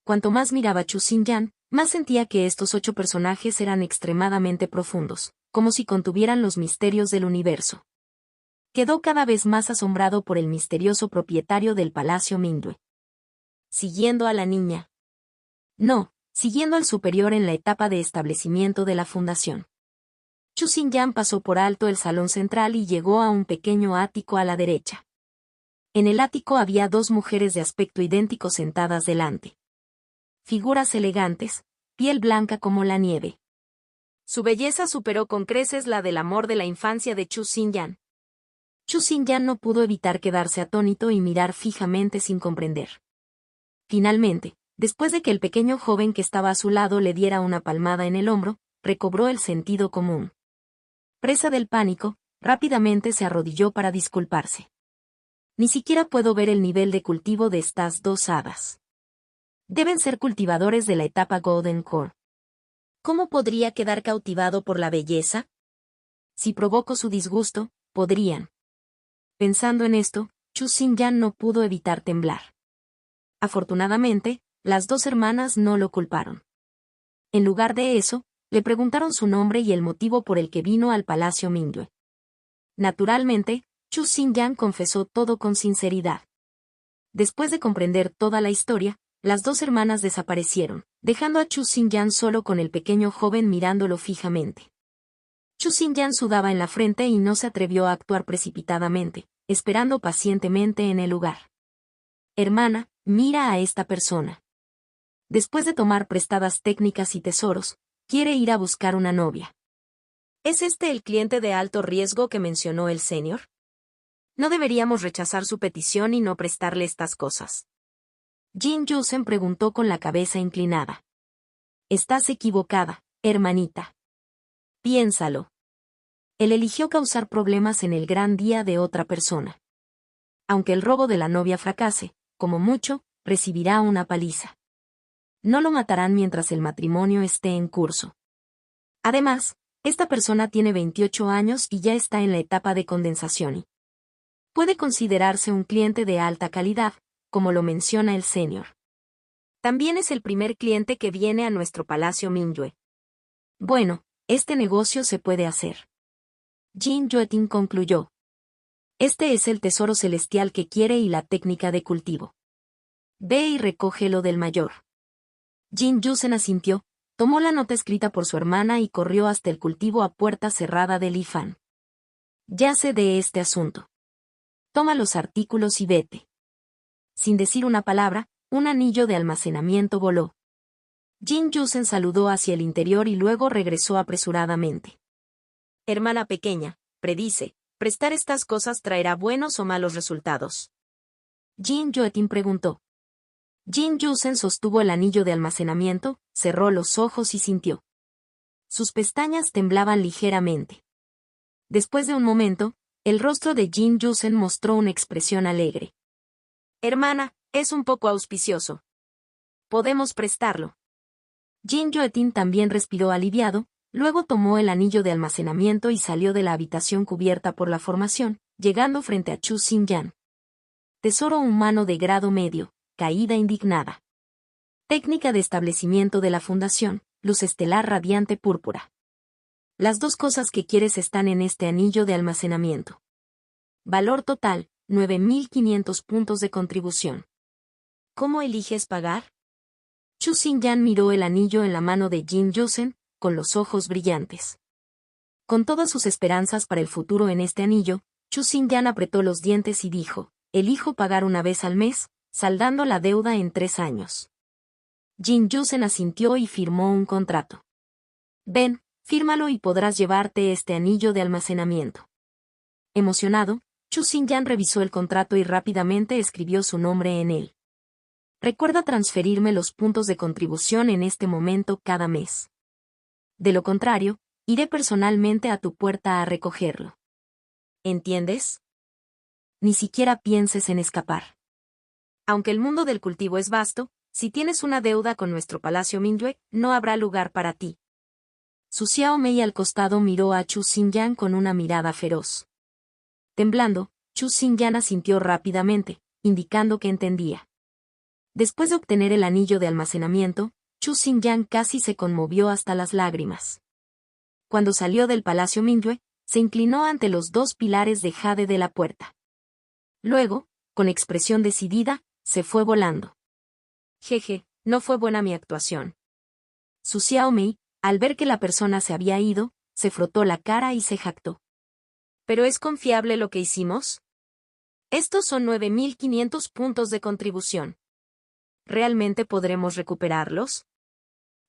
Cuanto más miraba Chu Xinyan, más sentía que estos 8 personajes eran extremadamente profundos, como si contuvieran los misterios del universo. Quedó cada vez más asombrado por el misterioso propietario del Palacio Mingyue. Siguiendo a la niña. No, siguiendo al superior en la etapa de establecimiento de la fundación. Chu Xinyan pasó por alto el salón central y llegó a un pequeño ático a la derecha. En el ático había 2 mujeres de aspecto idéntico sentadas delante. Figuras elegantes, piel blanca como la nieve. Su belleza superó con creces la del amor de la infancia de Chu Xinyan. Chu Xinyan no pudo evitar quedarse atónito y mirar fijamente sin comprender. Finalmente, después de que el pequeño joven que estaba a su lado le diera una palmada en el hombro, recobró el sentido común. Presa del pánico, rápidamente se arrodilló para disculparse. Ni siquiera puedo ver el nivel de cultivo de estas 2 hadas. Deben ser cultivadores de la etapa Golden Core. ¿Cómo podría quedar cautivado por la belleza? Si provoco su disgusto, podrían. Pensando en esto, Chu Xinyan no pudo evitar temblar. Afortunadamente, las 2 hermanas no lo culparon. En lugar de eso, le preguntaron su nombre y el motivo por el que vino al Palacio Mingyue. Naturalmente, Chu Xinyan confesó todo con sinceridad. Después de comprender toda la historia, las 2 hermanas desaparecieron, dejando a Chu Xinyan solo con el pequeño joven mirándolo fijamente. Chu Xinyan sudaba en la frente y no se atrevió a actuar precipitadamente, esperando pacientemente en el lugar. Hermana, mira a esta persona. Después de tomar prestadas técnicas y tesoros, quiere ir a buscar una novia. ¿Es este el cliente de alto riesgo que mencionó el señor? No deberíamos rechazar su petición y no prestarle estas cosas. Jin Yusen preguntó con la cabeza inclinada. Estás equivocada, hermanita. Piénsalo. Él eligió causar problemas en el gran día de otra persona. Aunque el robo de la novia fracase, como mucho, recibirá una paliza. No lo matarán mientras el matrimonio esté en curso. Además, esta persona tiene 28 años y ya está en la etapa de condensación y puede considerarse un cliente de alta calidad, como lo menciona el señor. También es el primer cliente que viene a nuestro Palacio Mingyue. Bueno, este negocio se puede hacer. Jin Yueting concluyó. Este es el tesoro celestial que quiere y la técnica de cultivo. Ve y recógelo del mayor. Jin Yusen asintió, tomó la nota escrita por su hermana y corrió hasta el cultivo a puerta cerrada de Li Fan. Ya sé de este asunto. Toma los artículos y vete. Sin decir una palabra, un anillo de almacenamiento voló. Jin Yusen saludó hacia el interior y luego regresó apresuradamente. Hermana pequeña, predice, ¿prestar estas cosas traerá buenos o malos resultados? Jin Yueting preguntó. Jin Yusen sostuvo el anillo de almacenamiento, cerró los ojos y sintió. Sus pestañas temblaban ligeramente. Después de un momento, el rostro de Jin Yusen mostró una expresión alegre. Hermana, Es un poco auspicioso. Podemos prestarlo. Jin Yoetin también respiró aliviado, luego tomó el anillo de almacenamiento y salió de la habitación cubierta por la formación, llegando frente a Chu Xinyan. Tesoro humano de grado medio, caída indignada. Técnica de establecimiento de la fundación, luz estelar radiante púrpura. Las dos cosas que quieres están en este anillo de almacenamiento. Valor total, 9.500 puntos de contribución. ¿Cómo eliges pagar? Chu Xinyan miró el anillo en la mano de Jin Yusen, con los ojos brillantes. Con todas sus esperanzas para el futuro en este anillo, Chu Xinyan apretó los dientes y dijo, elijo pagar una vez al mes, saldando la deuda en 3 años. Jin Yusen asintió y firmó un contrato. Ven, fírmalo y podrás llevarte este anillo de almacenamiento. Emocionado, Chu Xinyan revisó el contrato y rápidamente escribió su nombre en él. Recuerda transferirme los puntos de contribución en este momento cada mes. De lo contrario, iré personalmente a tu puerta a recogerlo. ¿Entiendes? Ni siquiera pienses en escapar. Aunque el mundo del cultivo es vasto, si tienes una deuda con nuestro palacio Mingyue, no habrá lugar para ti. Su Xiao Mei al costado miró a Chu Xinyan con una mirada feroz. Temblando, Chu Xinyan asintió rápidamente, indicando que entendía. Después de obtener el anillo de almacenamiento, Chu Xinyan casi se conmovió hasta las lágrimas. Cuando salió del palacio Mingyue, se inclinó ante los 2 pilares de jade de la puerta. Luego, con expresión decidida, se fue volando. Jeje, no fue buena mi actuación. Su Xiao Mei, al ver que la persona se había ido, se frotó la cara y se jactó. ¿Pero es confiable lo que hicimos? Estos son 9.500 puntos de contribución. ¿Realmente podremos recuperarlos?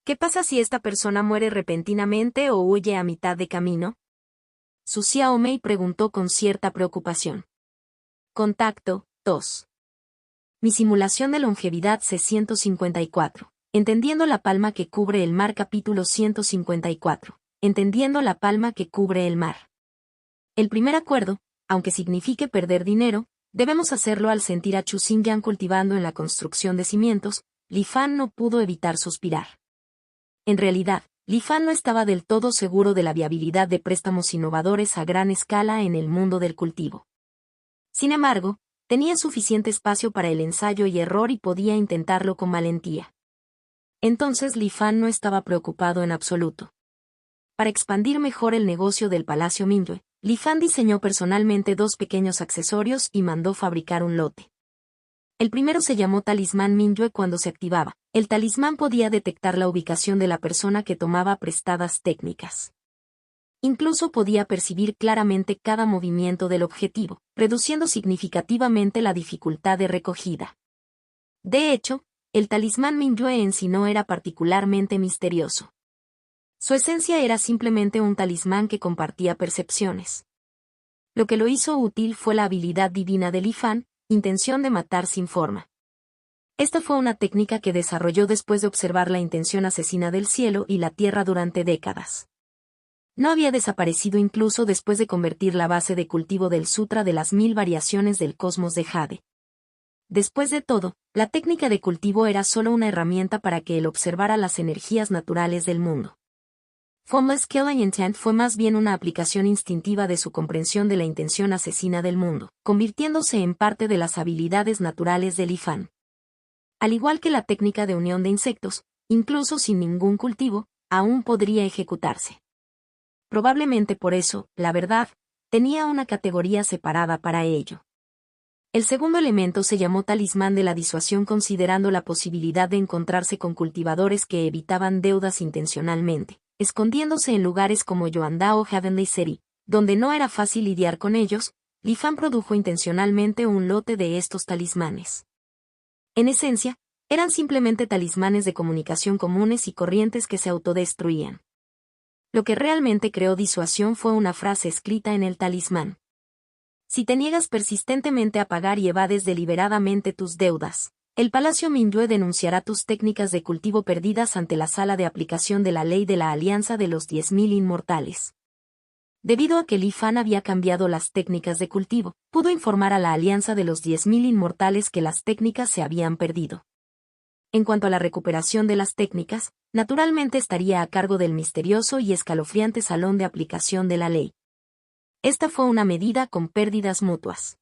¿Qué pasa si esta persona muere repentinamente o huye a mitad de camino? Su Xiao Mei preguntó con cierta preocupación. Contacto, 2. Mi simulación de longevidad C-154. Entendiendo la palma que cubre el mar capítulo 154. Entendiendo la palma que cubre el mar. El primer acuerdo, aunque signifique perder dinero, debemos hacerlo al sentir a Chu Xinyan cultivando en la construcción de cimientos. Li Fan no pudo evitar suspirar. En realidad, Li Fan no estaba del todo seguro de la viabilidad de préstamos innovadores a gran escala en el mundo del cultivo. Sin embargo, tenía suficiente espacio para el ensayo y error y podía intentarlo con valentía. Entonces Li Fan no estaba preocupado en absoluto. Para expandir mejor el negocio del Palacio Mingyue, Li Fan diseñó personalmente 2 pequeños accesorios y mandó fabricar un lote. El primero se llamó Talismán Mingyue. Cuando se activaba, el talismán podía detectar la ubicación de la persona que tomaba prestadas técnicas. Incluso podía percibir claramente cada movimiento del objetivo, reduciendo significativamente la dificultad de recogida. De hecho, el talismán Mingyue en sí no era particularmente misterioso. Su esencia era simplemente un talismán que compartía percepciones. Lo que lo hizo útil fue la habilidad divina de Li Fan, intención de matar sin forma. Esta fue una técnica que desarrolló después de observar la intención asesina del cielo y la tierra durante décadas. No había desaparecido incluso después de convertir la base de cultivo del Sutra de las 1000 variaciones del cosmos de Jade. Después de todo, la técnica de cultivo era solo una herramienta para que él observara las energías naturales del mundo. Formless Killing Intent fue más bien una aplicación instintiva de su comprensión de la intención asesina del mundo, convirtiéndose en parte de las habilidades naturales de Li Fan. Al igual que la técnica de unión de insectos, incluso sin ningún cultivo, aún podría ejecutarse. Probablemente por eso, la verdad, tenía una categoría separada para ello. El segundo elemento se llamó talismán de la disuasión, considerando la posibilidad de encontrarse con cultivadores que evitaban deudas intencionalmente, escondiéndose en lugares como Yuanda o Heavenly City, donde no era fácil lidiar con ellos. Li Fan produjo intencionalmente un lote de estos talismanes. En esencia, eran simplemente talismanes de comunicación comunes y corrientes que se autodestruían. Lo que realmente creó disuasión fue una frase escrita en el talismán. Si te niegas persistentemente a pagar y evades deliberadamente tus deudas, el Palacio Mingyue denunciará tus técnicas de cultivo perdidas ante la sala de aplicación de la ley de la Alianza de los 10.000 Inmortales. Debido a que Li Fan había cambiado las técnicas de cultivo, pudo informar a la Alianza de los 10.000 Inmortales que las técnicas se habían perdido. En cuanto a la recuperación de las técnicas, naturalmente estaría a cargo del misterioso y escalofriante Salón de Aplicación de la Ley. Esta fue una medida con pérdidas mutuas.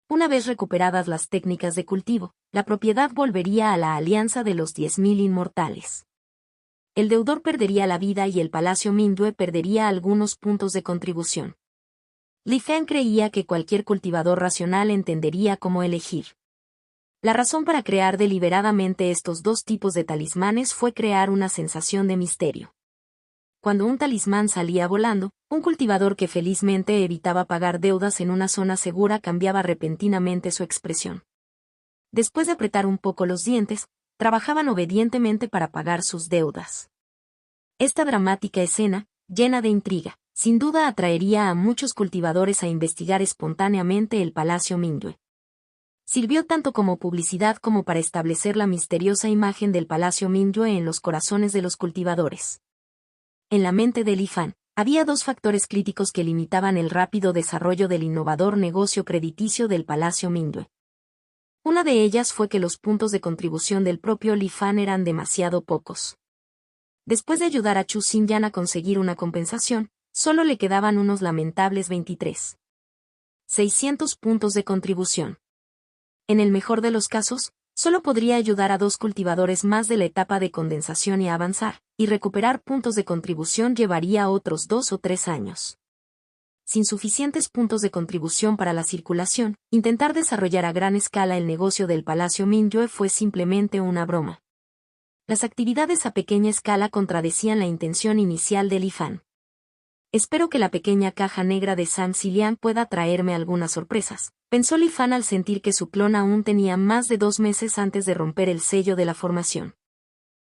Una vez recuperadas las técnicas de cultivo, la propiedad volvería a la Alianza de los 10.000 Inmortales. El deudor perdería la vida y el Palacio Mingdue perdería algunos puntos de contribución. Li Fan creía que cualquier cultivador racional entendería cómo elegir. La razón para crear deliberadamente estos dos tipos de talismanes fue crear una sensación de misterio. Cuando un talismán salía volando, un cultivador que felizmente evitaba pagar deudas en una zona segura cambiaba repentinamente su expresión. Después de apretar un poco los dientes, trabajaban obedientemente para pagar sus deudas. Esta dramática escena, llena de intriga, sin duda atraería a muchos cultivadores a investigar espontáneamente el Palacio Mingdue. Sirvió tanto como publicidad como para establecer la misteriosa imagen del Palacio Mingdue en los corazones de los cultivadores. En la mente de Li Fan, había dos factores críticos que limitaban el rápido desarrollo del innovador negocio crediticio del Palacio Mingdue. Una de ellas fue que los puntos de contribución del propio Li Fan eran demasiado pocos. Después de ayudar a Chu Xinyan a conseguir una compensación, solo le quedaban unos lamentables 23.600 puntos de contribución. En el mejor de los casos, solo podría ayudar a 2 cultivadores más de la etapa de condensación y avanzar, y recuperar puntos de contribución llevaría otros 2 o 3 años. Sin suficientes puntos de contribución para la circulación, intentar desarrollar a gran escala el negocio del Palacio Mingdue fue simplemente una broma. Las actividades a pequeña escala contradecían la intención inicial de Li Fan. Espero que la pequeña caja negra de Zhang Ziliang pueda traerme algunas sorpresas, pensó Li Fan al sentir que su clon aún tenía más de 2 meses antes de romper el sello de la formación.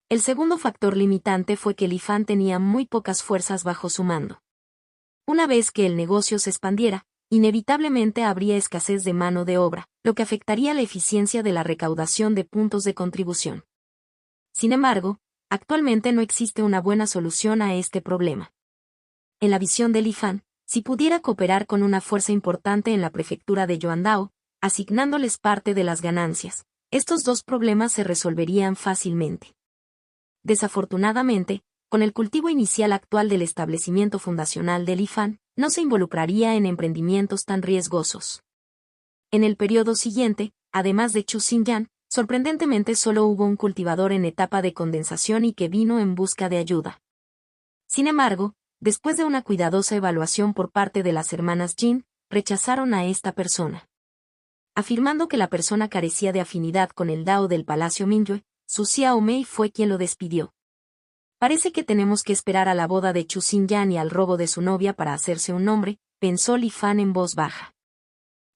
El segundo factor limitante fue que Li Fan tenía muy pocas fuerzas bajo su mando. Una vez que el negocio se expandiera, inevitablemente habría escasez de mano de obra, lo que afectaría la eficiencia de la recaudación de puntos de contribución. Sin embargo, actualmente no existe una buena solución a este problema. En la visión de Li Fan, si pudiera cooperar con una fuerza importante en la prefectura de Yuandao, asignándoles parte de las ganancias, estos dos problemas se resolverían fácilmente. Desafortunadamente, con el cultivo inicial actual del establecimiento fundacional de Li Fan, no se involucraría en emprendimientos tan riesgosos. En el periodo siguiente, además de Chu Xinyan, sorprendentemente solo hubo un cultivador en etapa de condensación y que vino en busca de ayuda. Sin embargo, después de una cuidadosa evaluación por parte de las hermanas Jin, rechazaron a esta persona. Afirmando que la persona carecía de afinidad con el Dao del Palacio Mingdue, Su Xiao Mei fue quien lo despidió. Parece que tenemos que esperar a la boda de Chu Xinyan y al robo de su novia para hacerse un nombre, pensó Li Fan en voz baja.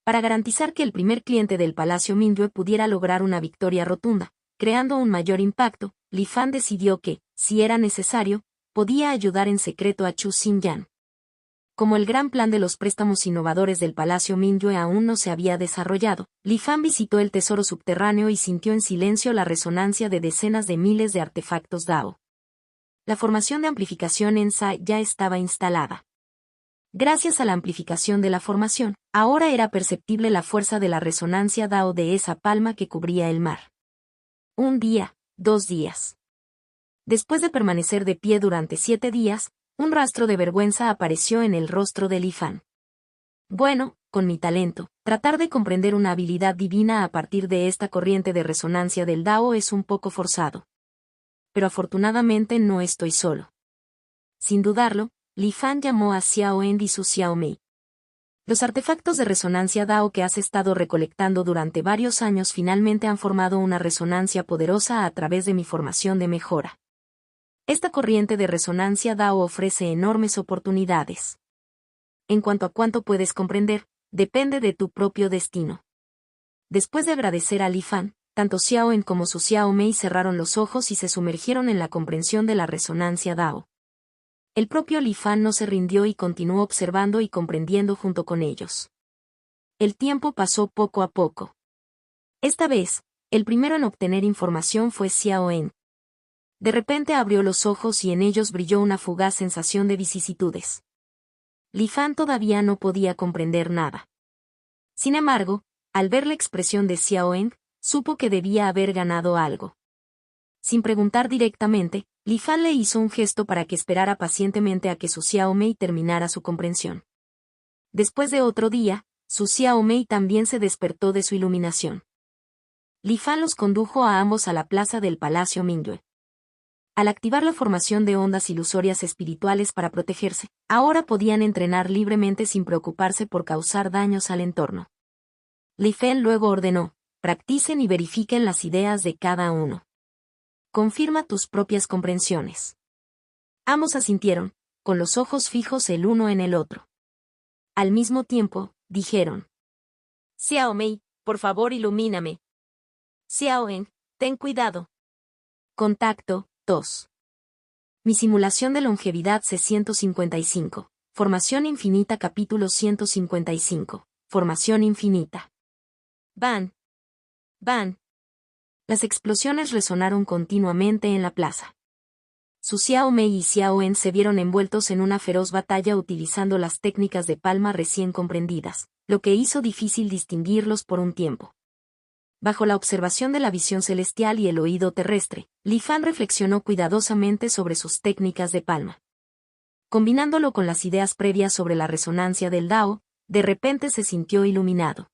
Para garantizar que el primer cliente del Palacio Mingdue pudiera lograr una victoria rotunda, creando un mayor impacto, Li Fan decidió que, si era necesario, podía ayudar en secreto a Chu Xinyan. Como el gran plan de los préstamos innovadores del Palacio Mingdue aún no se había desarrollado, Li Fan visitó el tesoro subterráneo y sintió en silencio la resonancia de decenas de miles de artefactos Dao. La formación de amplificación en Sa ya estaba instalada. Gracias a la amplificación de la formación, ahora era perceptible la fuerza de la resonancia Dao de esa palma que cubría el mar. 1 día, 2 días. Después de permanecer de pie durante 7 días, un rastro de vergüenza apareció en el rostro de Li Fan. Bueno, con mi talento, tratar de comprender una habilidad divina a partir de esta corriente de resonancia del Dao es un poco forzado. Pero afortunadamente no estoy solo. Sin dudarlo, Li Fan llamó a Xiao En y Su Xiao Mei. Los artefactos de resonancia Dao que has estado recolectando durante varios años finalmente han formado una resonancia poderosa a través de mi formación de mejora. Esta corriente de resonancia Dao ofrece enormes oportunidades. En cuanto a cuánto puedes comprender, depende de tu propio destino. Después de agradecer a Li Fan, tanto Xiao En como Su Xiao Mei cerraron los ojos y se sumergieron en la comprensión de la resonancia Dao. El propio Li Fan no se rindió y continuó observando y comprendiendo junto con ellos. El tiempo pasó poco a poco. Esta vez, el primero en obtener información fue Xiao En. De repente abrió los ojos y en ellos brilló una fugaz sensación de vicisitudes. Li Fan todavía no podía comprender nada. Sin embargo, al ver la expresión de Xiao Eng, supo que debía haber ganado algo. Sin preguntar directamente, Li Fan le hizo un gesto para que esperara pacientemente a que su Xiao Mei terminara su comprensión. Después de otro día, su Xiao Mei también se despertó de su iluminación. Li Fan los condujo a ambos a la plaza del Palacio Mingyue. Al activar la formación de ondas ilusorias espirituales para protegerse, ahora podían entrenar libremente sin preocuparse por causar daños al entorno. Li Fan luego ordenó: practicen y verifiquen las ideas de cada uno. Confirma tus propias comprensiones. Ambos asintieron, con los ojos fijos el uno en el otro. Al mismo tiempo, dijeron: Xiao Mei, por favor ilumíname. Xiao Eng, ten cuidado. Contacto, 2. Mi simulación de longevidad C155. Formación infinita capítulo 155. Formación infinita. Van. Van. Las explosiones resonaron continuamente en la plaza. Su Xiao Mei y Xiao En se vieron envueltos en una feroz batalla utilizando las técnicas de palma recién comprendidas, lo que hizo difícil distinguirlos por un tiempo. Bajo la observación de la visión celestial y el oído terrestre, Li Fan reflexionó cuidadosamente sobre sus técnicas de palma. Combinándolo con las ideas previas sobre la resonancia del Dao, de repente se sintió iluminado.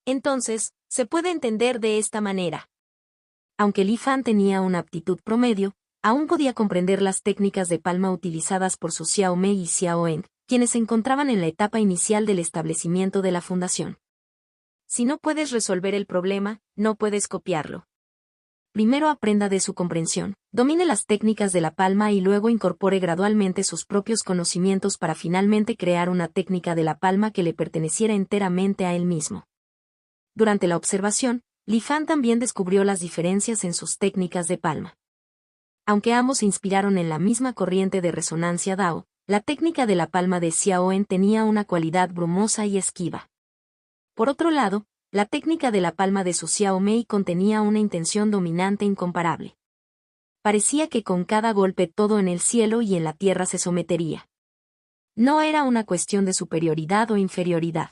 Entonces, se puede entender de esta manera. Aunque Li Fan tenía una aptitud promedio, aún podía comprender las técnicas de palma utilizadas por su Xiao Mei y Xiao Eng, quienes se encontraban en la etapa inicial del establecimiento de la fundación. Si no puedes resolver el problema, no puedes copiarlo. Primero aprenda de su comprensión, domine las técnicas de la palma y luego incorpore gradualmente sus propios conocimientos para finalmente crear una técnica de la palma que le perteneciera enteramente a él mismo. Durante la observación, Li Fan también descubrió las diferencias en sus técnicas de palma. Aunque ambos se inspiraron en la misma corriente de resonancia Dao, la técnica de la palma de Xiao En tenía una cualidad brumosa y esquiva. Por otro lado, la técnica de la palma de su Xiao Mei contenía una intención dominante incomparable. Parecía que con cada golpe todo en el cielo y en la tierra se sometería. No era una cuestión de superioridad o inferioridad.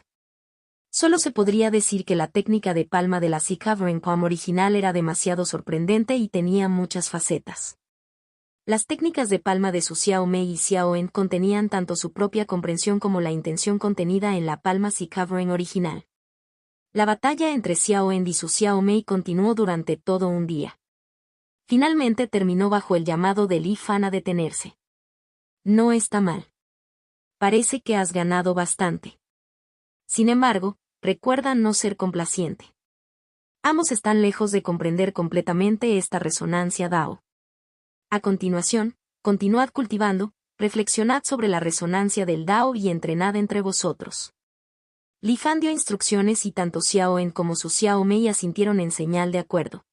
Solo se podría decir que la técnica de palma de la Zikavren Palm original era demasiado sorprendente y tenía muchas facetas. Las técnicas de palma de su Xiao Mei y Xiao En contenían tanto su propia comprensión como la intención contenida en la palma Zikavren original. La batalla entre Xiao En y su Xiao Mei continuó durante todo un día. Finalmente terminó bajo el llamado de Li Fan a detenerse. No está mal. Parece que has ganado bastante. Sin embargo, recuerda no ser complaciente. Ambos están lejos de comprender completamente esta resonancia Dao. A continuación, continuad cultivando, reflexionad sobre la resonancia del Dao y entrenad entre vosotros. Li Fan dio instrucciones y tanto Xiao En como su Xiao Mei asintieron en señal de acuerdo.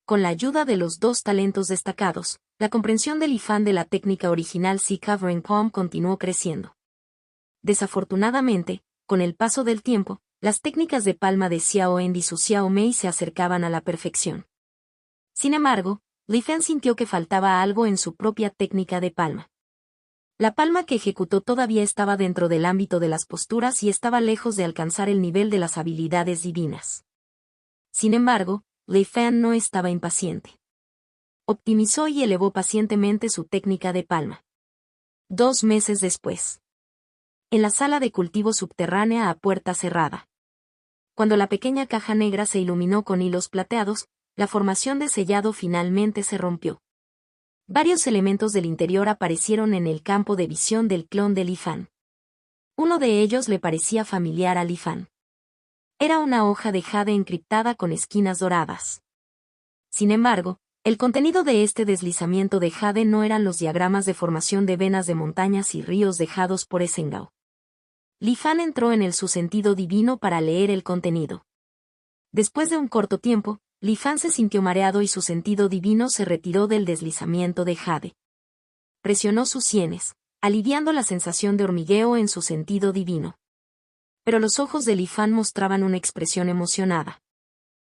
Con la ayuda de los dos talentos destacados, la comprensión de Li Fan de la técnica original Zikavren Palm continuó creciendo. Desafortunadamente, con el paso del tiempo, las técnicas de palma de Xiao En y su Xiao Mei se acercaban a la perfección. Sin embargo, Li Fan sintió que faltaba algo en su propia técnica de palma. La palma que ejecutó todavía estaba dentro del ámbito de las posturas y estaba lejos de alcanzar el nivel de las habilidades divinas. Sin embargo, Li Fan no estaba impaciente. Optimizó y elevó pacientemente su técnica de palma. 2 meses después. En la sala de cultivo subterránea a puerta cerrada. Cuando la pequeña caja negra se iluminó con hilos plateados, la formación de sellado finalmente se rompió. Varios elementos del interior aparecieron en el campo de visión del clon de Li Fan. Uno de ellos le parecía familiar a Li Fan. Era una hoja de jade encriptada con esquinas doradas. Sin embargo, el contenido de este deslizamiento de jade no eran los diagramas de formación de venas de montañas y ríos dejados por Esengao. Li Fan entró en su sentido divino para leer el contenido. Después de un corto tiempo, Li Fan se sintió mareado y su sentido divino se retiró del deslizamiento de jade. Presionó sus sienes, aliviando la sensación de hormigueo en su sentido divino. Pero los ojos de Li Fan mostraban una expresión emocionada.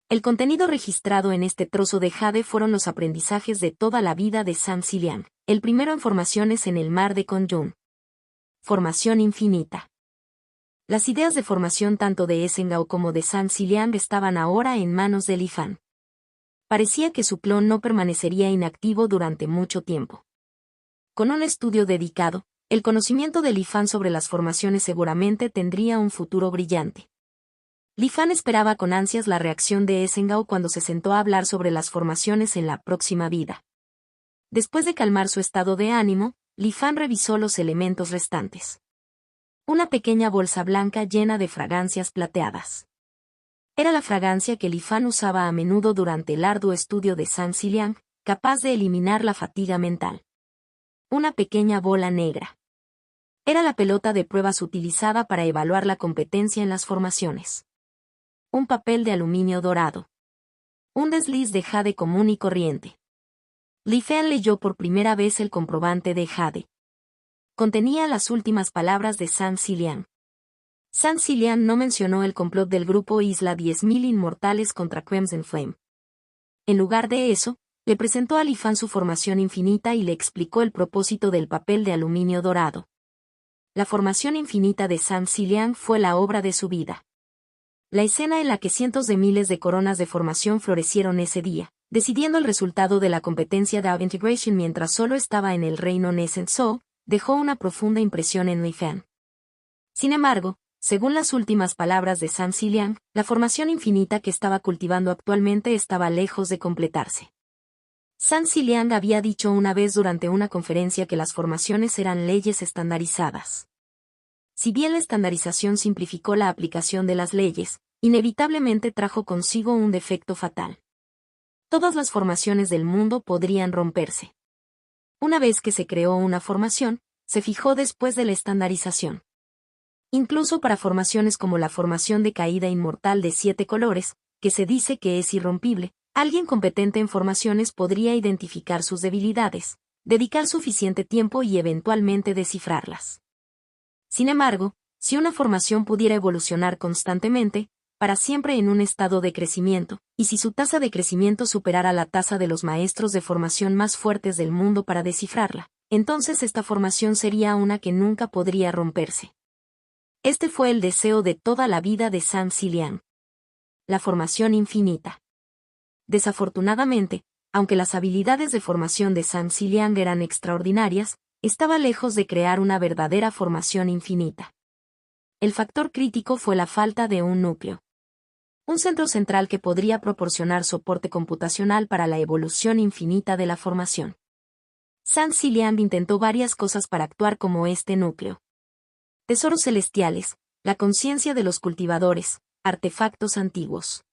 El contenido registrado en este trozo de jade fueron los aprendizajes de toda la vida de Zhang Ziliang, el primero en formaciones en el mar de Kongyun. Formación infinita. Las ideas de formación tanto de Essengau como de Saint-Cylian estaban ahora en manos de Li Fan. Parecía que su clon no permanecería inactivo durante mucho tiempo. Con un estudio dedicado, el conocimiento de Li Fan sobre las formaciones seguramente tendría un futuro brillante. Li Fan esperaba con ansias la reacción de Essengau cuando se sentó a hablar sobre las formaciones en la próxima vida. Después de calmar su estado de ánimo, Li Fan revisó los elementos restantes. Una pequeña bolsa blanca llena de fragancias plateadas. Era la fragancia que Li Fan usaba a menudo durante el arduo estudio de Saint-Cylian, capaz de eliminar la fatiga mental. Una pequeña bola negra. Era la pelota de pruebas utilizada para evaluar la competencia en las formaciones. Un papel de aluminio dorado. Un desliz de jade común y corriente. Li Fan leyó por primera vez el comprobante de jade. Contenía las últimas palabras de Saint-Cylian. Saint-Cylian no mencionó el complot del grupo Isla 10.000 Inmortales contra Crimson Flame. En lugar de eso, le presentó a Li Fan su formación infinita y le explicó el propósito del papel de aluminio dorado. La formación infinita de Saint-Cylian fue la obra de su vida. La escena en la que cientos de miles de coronas de formación florecieron ese día, decidiendo el resultado de la competencia de Integration mientras solo estaba en el reino Nessenso, dejó una profunda impresión en Li Fan. Sin embargo, según las últimas palabras de Saint-Cylian, la formación infinita que estaba cultivando actualmente estaba lejos de completarse. Saint-Cylian había dicho una vez durante una conferencia que las formaciones eran leyes estandarizadas. Si bien la estandarización simplificó la aplicación de las leyes, inevitablemente trajo consigo un defecto fatal. Todas las formaciones del mundo podrían romperse. Una vez que se creó una formación, se fijó después de la estandarización. Incluso para formaciones como la formación de caída inmortal de 7 colores, que se dice que es irrompible, alguien competente en formaciones podría identificar sus debilidades, dedicar suficiente tiempo y eventualmente descifrarlas. Sin embargo, si una formación pudiera evolucionar constantemente, para siempre en un estado de crecimiento, y si su tasa de crecimiento superara la tasa de los maestros de formación más fuertes del mundo para descifrarla, entonces esta formación sería una que nunca podría romperse. Este fue el deseo de toda la vida de Saint-Cylian. La formación infinita. Desafortunadamente, aunque las habilidades de formación de Saint-Cylian eran extraordinarias, estaba lejos de crear una verdadera formación infinita. El factor crítico fue la falta de un núcleo. Un centro central que podría proporcionar soporte computacional para la evolución infinita de la formación. Saint-Cylian intentó varias cosas para actuar como este núcleo. Tesoros celestiales, la conciencia de los cultivadores, artefactos antiguos.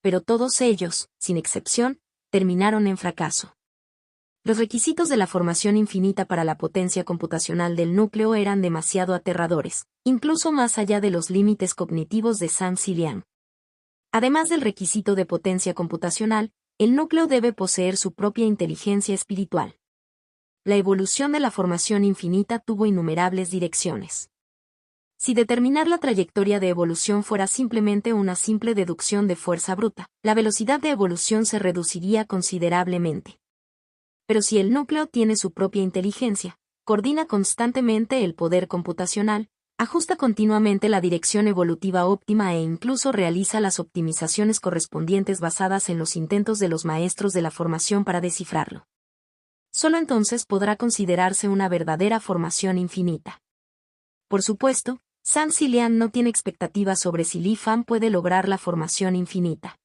Pero todos ellos, sin excepción, terminaron en fracaso. Los requisitos de la formación infinita para la potencia computacional del núcleo eran demasiado aterradores, incluso más allá de los límites cognitivos de Saint-Cylian. Además del requisito de potencia computacional, el núcleo debe poseer su propia inteligencia espiritual. La evolución de la formación infinita tuvo innumerables direcciones. Si determinar la trayectoria de evolución fuera simplemente una simple deducción de fuerza bruta, la velocidad de evolución se reduciría considerablemente. Pero si el núcleo tiene su propia inteligencia, coordina constantemente el poder computacional, ajusta continuamente la dirección evolutiva óptima e incluso realiza las optimizaciones correspondientes basadas en los intentos de los maestros de la formación para descifrarlo. Solo entonces podrá considerarse una verdadera formación infinita. Por supuesto, Saint-Cylian no tiene expectativas sobre si Li Fan puede lograr la formación infinita.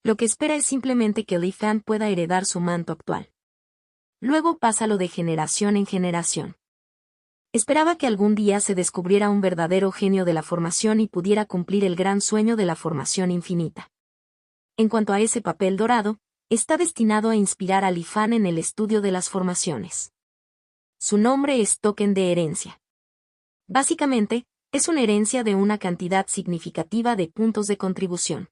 Lo que espera es simplemente que Li Fan pueda heredar su manto actual. Luego pásalo de generación en generación. Esperaba que algún día se descubriera un verdadero genio de la formación y pudiera cumplir el gran sueño de la formación infinita. En cuanto a ese papel dorado, está destinado a inspirar a Li Fan en el estudio de las formaciones. Su nombre es token de herencia. Básicamente, es una herencia de una cantidad significativa de puntos de contribución.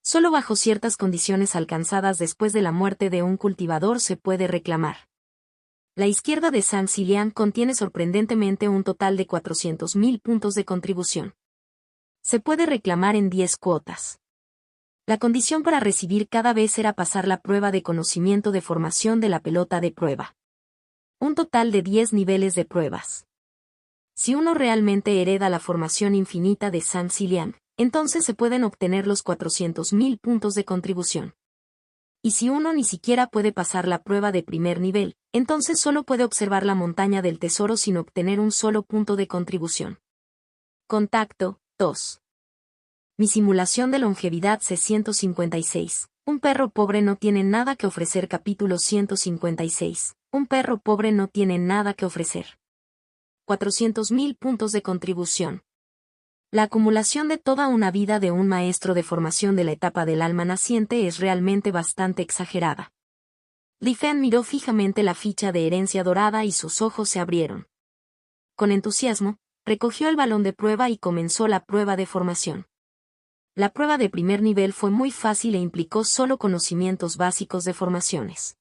Solo bajo ciertas condiciones alcanzadas después de la muerte de un cultivador se puede reclamar. La izquierda de Saint-Cylian contiene sorprendentemente un total de 400.000 puntos de contribución. Se puede reclamar en 10 cuotas. La condición para recibir cada vez era pasar la prueba de conocimiento de formación de la pelota de prueba. Un total de 10 niveles de pruebas. Si uno realmente hereda la formación infinita de Zhang Ziliang, entonces se pueden obtener los 400.000 puntos de contribución. Y si uno ni siquiera puede pasar la prueba de primer nivel, entonces solo puede observar la montaña del tesoro sin obtener un solo punto de contribución. Contacto 2. Mi simulación de longevidad C156. Un perro pobre no tiene nada que ofrecer. Capítulo 156. Un perro pobre no tiene nada que ofrecer. 400.000 puntos de contribución. La acumulación de toda una vida de un maestro de formación de la etapa del alma naciente es realmente bastante exagerada. Li Fan miró fijamente la ficha de herencia dorada y sus ojos se abrieron. Con entusiasmo, recogió el balón de prueba y comenzó la prueba de formación. La prueba de primer nivel fue muy fácil e implicó solo conocimientos básicos de formaciones.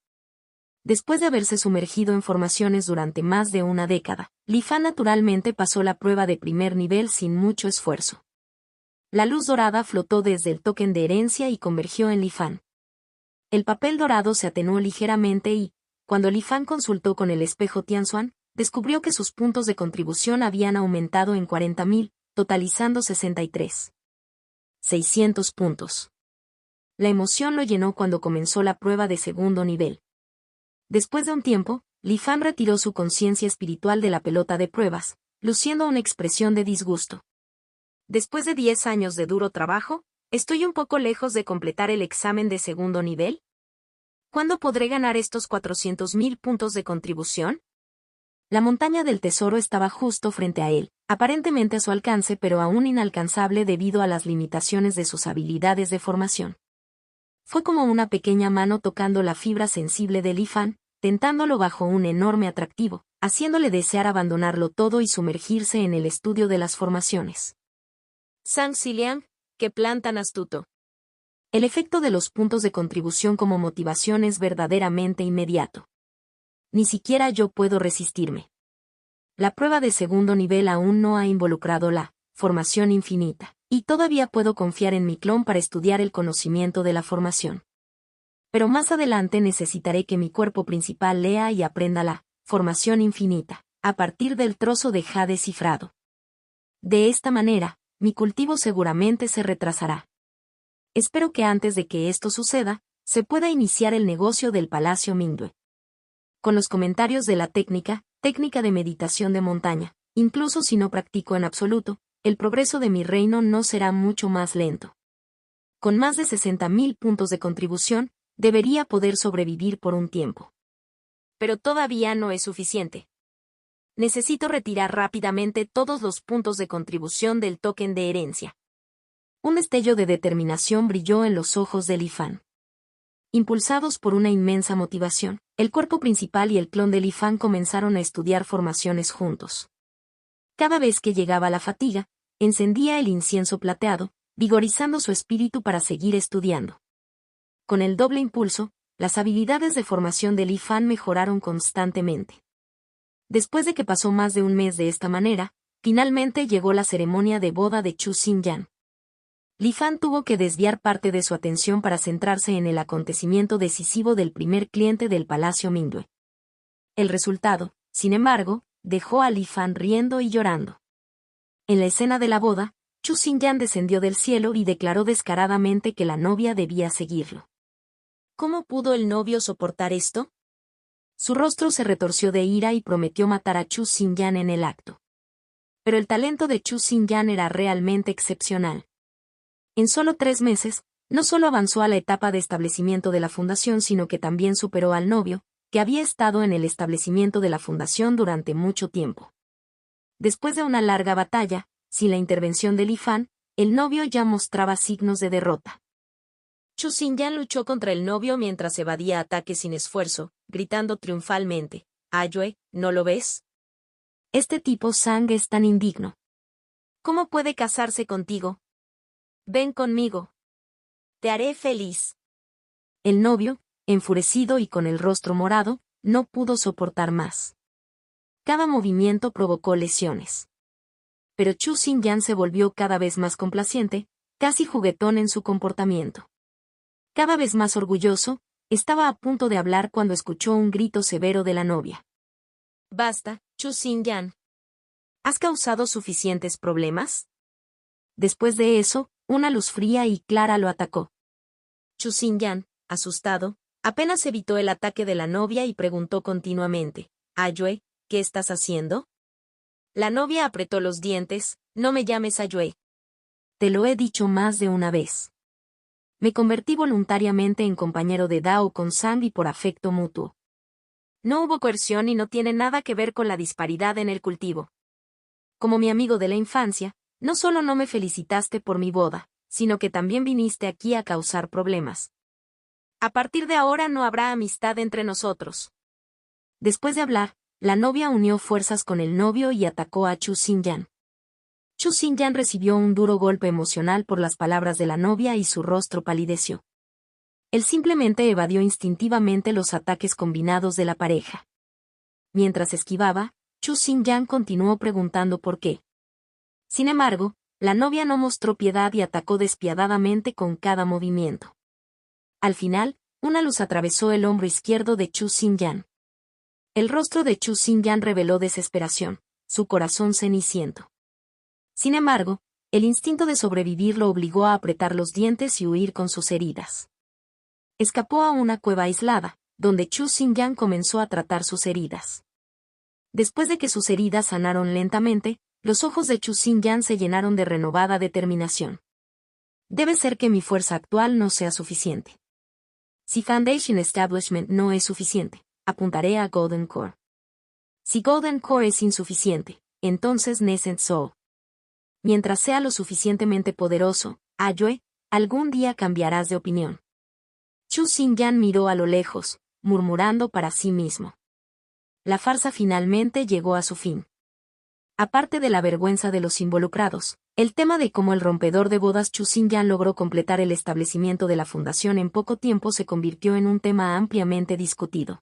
Después de haberse sumergido en formaciones durante más de una década, Li Fan naturalmente pasó la prueba de primer nivel sin mucho esfuerzo. La luz dorada flotó desde el token de herencia y convergió en Li Fan. El papel dorado se atenuó ligeramente y, cuando Li Fan consultó con el espejo Tianxuan, descubrió que sus puntos de contribución habían aumentado en 40.000, totalizando 63.600 puntos. La emoción lo llenó cuando comenzó la prueba de segundo nivel. Después de un tiempo, Li Fan retiró su conciencia espiritual de la pelota de pruebas, luciendo una expresión de disgusto. Después de 10 años de duro trabajo, ¿estoy un poco lejos de completar el examen de segundo nivel? ¿Cuándo podré ganar estos 400.000 puntos de contribución? La montaña del tesoro estaba justo frente a él, aparentemente a su alcance pero aún inalcanzable debido a las limitaciones de sus habilidades de formación. Fue como una pequeña mano tocando la fibra sensible de Li Fan, tentándolo bajo un enorme atractivo, haciéndole desear abandonarlo todo y sumergirse en el estudio de las formaciones. Zhang Ziliang, qué plan tan astuto. El efecto de los puntos de contribución como motivación es verdaderamente inmediato. Ni siquiera yo puedo resistirme. La prueba de segundo nivel aún no ha involucrado la formación infinita, y todavía puedo confiar en mi clon para estudiar el conocimiento de la formación. Pero más adelante necesitaré que mi cuerpo principal lea y aprenda la formación infinita, a partir del trozo de jade cifrado. De esta manera, mi cultivo seguramente se retrasará. Espero que antes de que esto suceda, se pueda iniciar el negocio del Palacio Mingdue. Con los comentarios de la técnica de meditación de montaña, incluso si no practico en absoluto, el progreso de mi reino no será mucho más lento. Con más de 60.000 puntos de contribución, debería poder sobrevivir por un tiempo. Pero todavía no es suficiente. Necesito retirar rápidamente todos los puntos de contribución del token de herencia. Un destello de determinación brilló en los ojos de Li Fan. Impulsados por una inmensa motivación, el cuerpo principal y el clon de Li Fan comenzaron a estudiar formaciones juntos. Cada vez que llegaba la fatiga, encendía el incienso plateado, vigorizando su espíritu para seguir estudiando. Con el doble impulso, las habilidades de formación de Li Fan mejoraron constantemente. Después de que pasó más de un mes de esta manera, finalmente llegó la ceremonia de boda de Chu Xinyan. Li Fan tuvo que desviar parte de su atención para centrarse en el acontecimiento decisivo del primer cliente del Palacio Mingdue. El resultado, sin embargo, dejó a Li Fan riendo y llorando. En la escena de la boda, Chu Xinyan descendió del cielo y declaró descaradamente que la novia debía seguirlo. ¿Cómo pudo el novio soportar esto? Su rostro se retorció de ira y prometió matar a Chu Xinyan en el acto. Pero el talento de Chu Xinyan era realmente excepcional. En solo 3 meses, no solo avanzó a la etapa de establecimiento de la fundación sino que también superó al novio, que había estado en el establecimiento de la fundación durante mucho tiempo. Después de una larga batalla, sin la intervención de Li Fan, el novio ya mostraba signos de derrota. Chu Xinyan luchó contra el novio mientras evadía ataques sin esfuerzo, gritando triunfalmente, «Ayue, ¿no lo ves? Este tipo Zhang es tan indigno. ¿Cómo puede casarse contigo? Ven conmigo. Te haré feliz». El novio, enfurecido y con el rostro morado, no pudo soportar más. Cada movimiento provocó lesiones. Pero Chu Xinyan se volvió cada vez más complaciente, casi juguetón en su comportamiento. Cada vez más orgulloso, estaba a punto de hablar cuando escuchó un grito severo de la novia. «Basta, Chu Xinyan. ¿Has causado suficientes problemas? Después de eso, una luz fría y clara lo atacó. Chu Xinyan, asustado, apenas evitó el ataque de la novia y preguntó continuamente, Ayue, ¿qué estás haciendo? La novia apretó los dientes, no me llames Ayue. Te lo he dicho más de una vez. Me convertí voluntariamente en compañero de Dao con Sam y por afecto mutuo. No hubo coerción y no tiene nada que ver con la disparidad en el cultivo. Como mi amigo de la infancia, no solo no me felicitaste por mi boda, sino que también viniste aquí a causar problemas. A partir de ahora no habrá amistad entre nosotros. Después de hablar, la novia unió fuerzas con el novio y atacó a Chu Xinyan. Chu Xinyan recibió un duro golpe emocional por las palabras de la novia y su rostro palideció. Él simplemente evadió instintivamente los ataques combinados de la pareja. Mientras esquivaba, Chu Xinyan continuó preguntando por qué. Sin embargo, la novia no mostró piedad y atacó despiadadamente con cada movimiento. Al final, una luz atravesó el hombro izquierdo de Chu Xinyan. El rostro de Chu Xinyan reveló desesperación, su corazón ceniciento. Sin embargo, el instinto de sobrevivir lo obligó a apretar los dientes y huir con sus heridas. Escapó a una cueva aislada, donde Chu Xinyan comenzó a tratar sus heridas. Después de que sus heridas sanaron lentamente, los ojos de Chu Xinyan se llenaron de renovada determinación. Debe ser que mi fuerza actual no sea suficiente. Si Foundation Establishment no es suficiente, apuntaré a Golden Core. Si Golden Core es insuficiente, entonces Nascent Soul. Mientras sea lo suficientemente poderoso, Ayue, algún día cambiarás de opinión. Chu Xinyan miró a lo lejos, murmurando para sí mismo. La farsa finalmente llegó a su fin. Aparte de la vergüenza de los involucrados, el tema de cómo el rompedor de bodas Chu Xinyan logró completar el establecimiento de la fundación en poco tiempo se convirtió en un tema ampliamente discutido.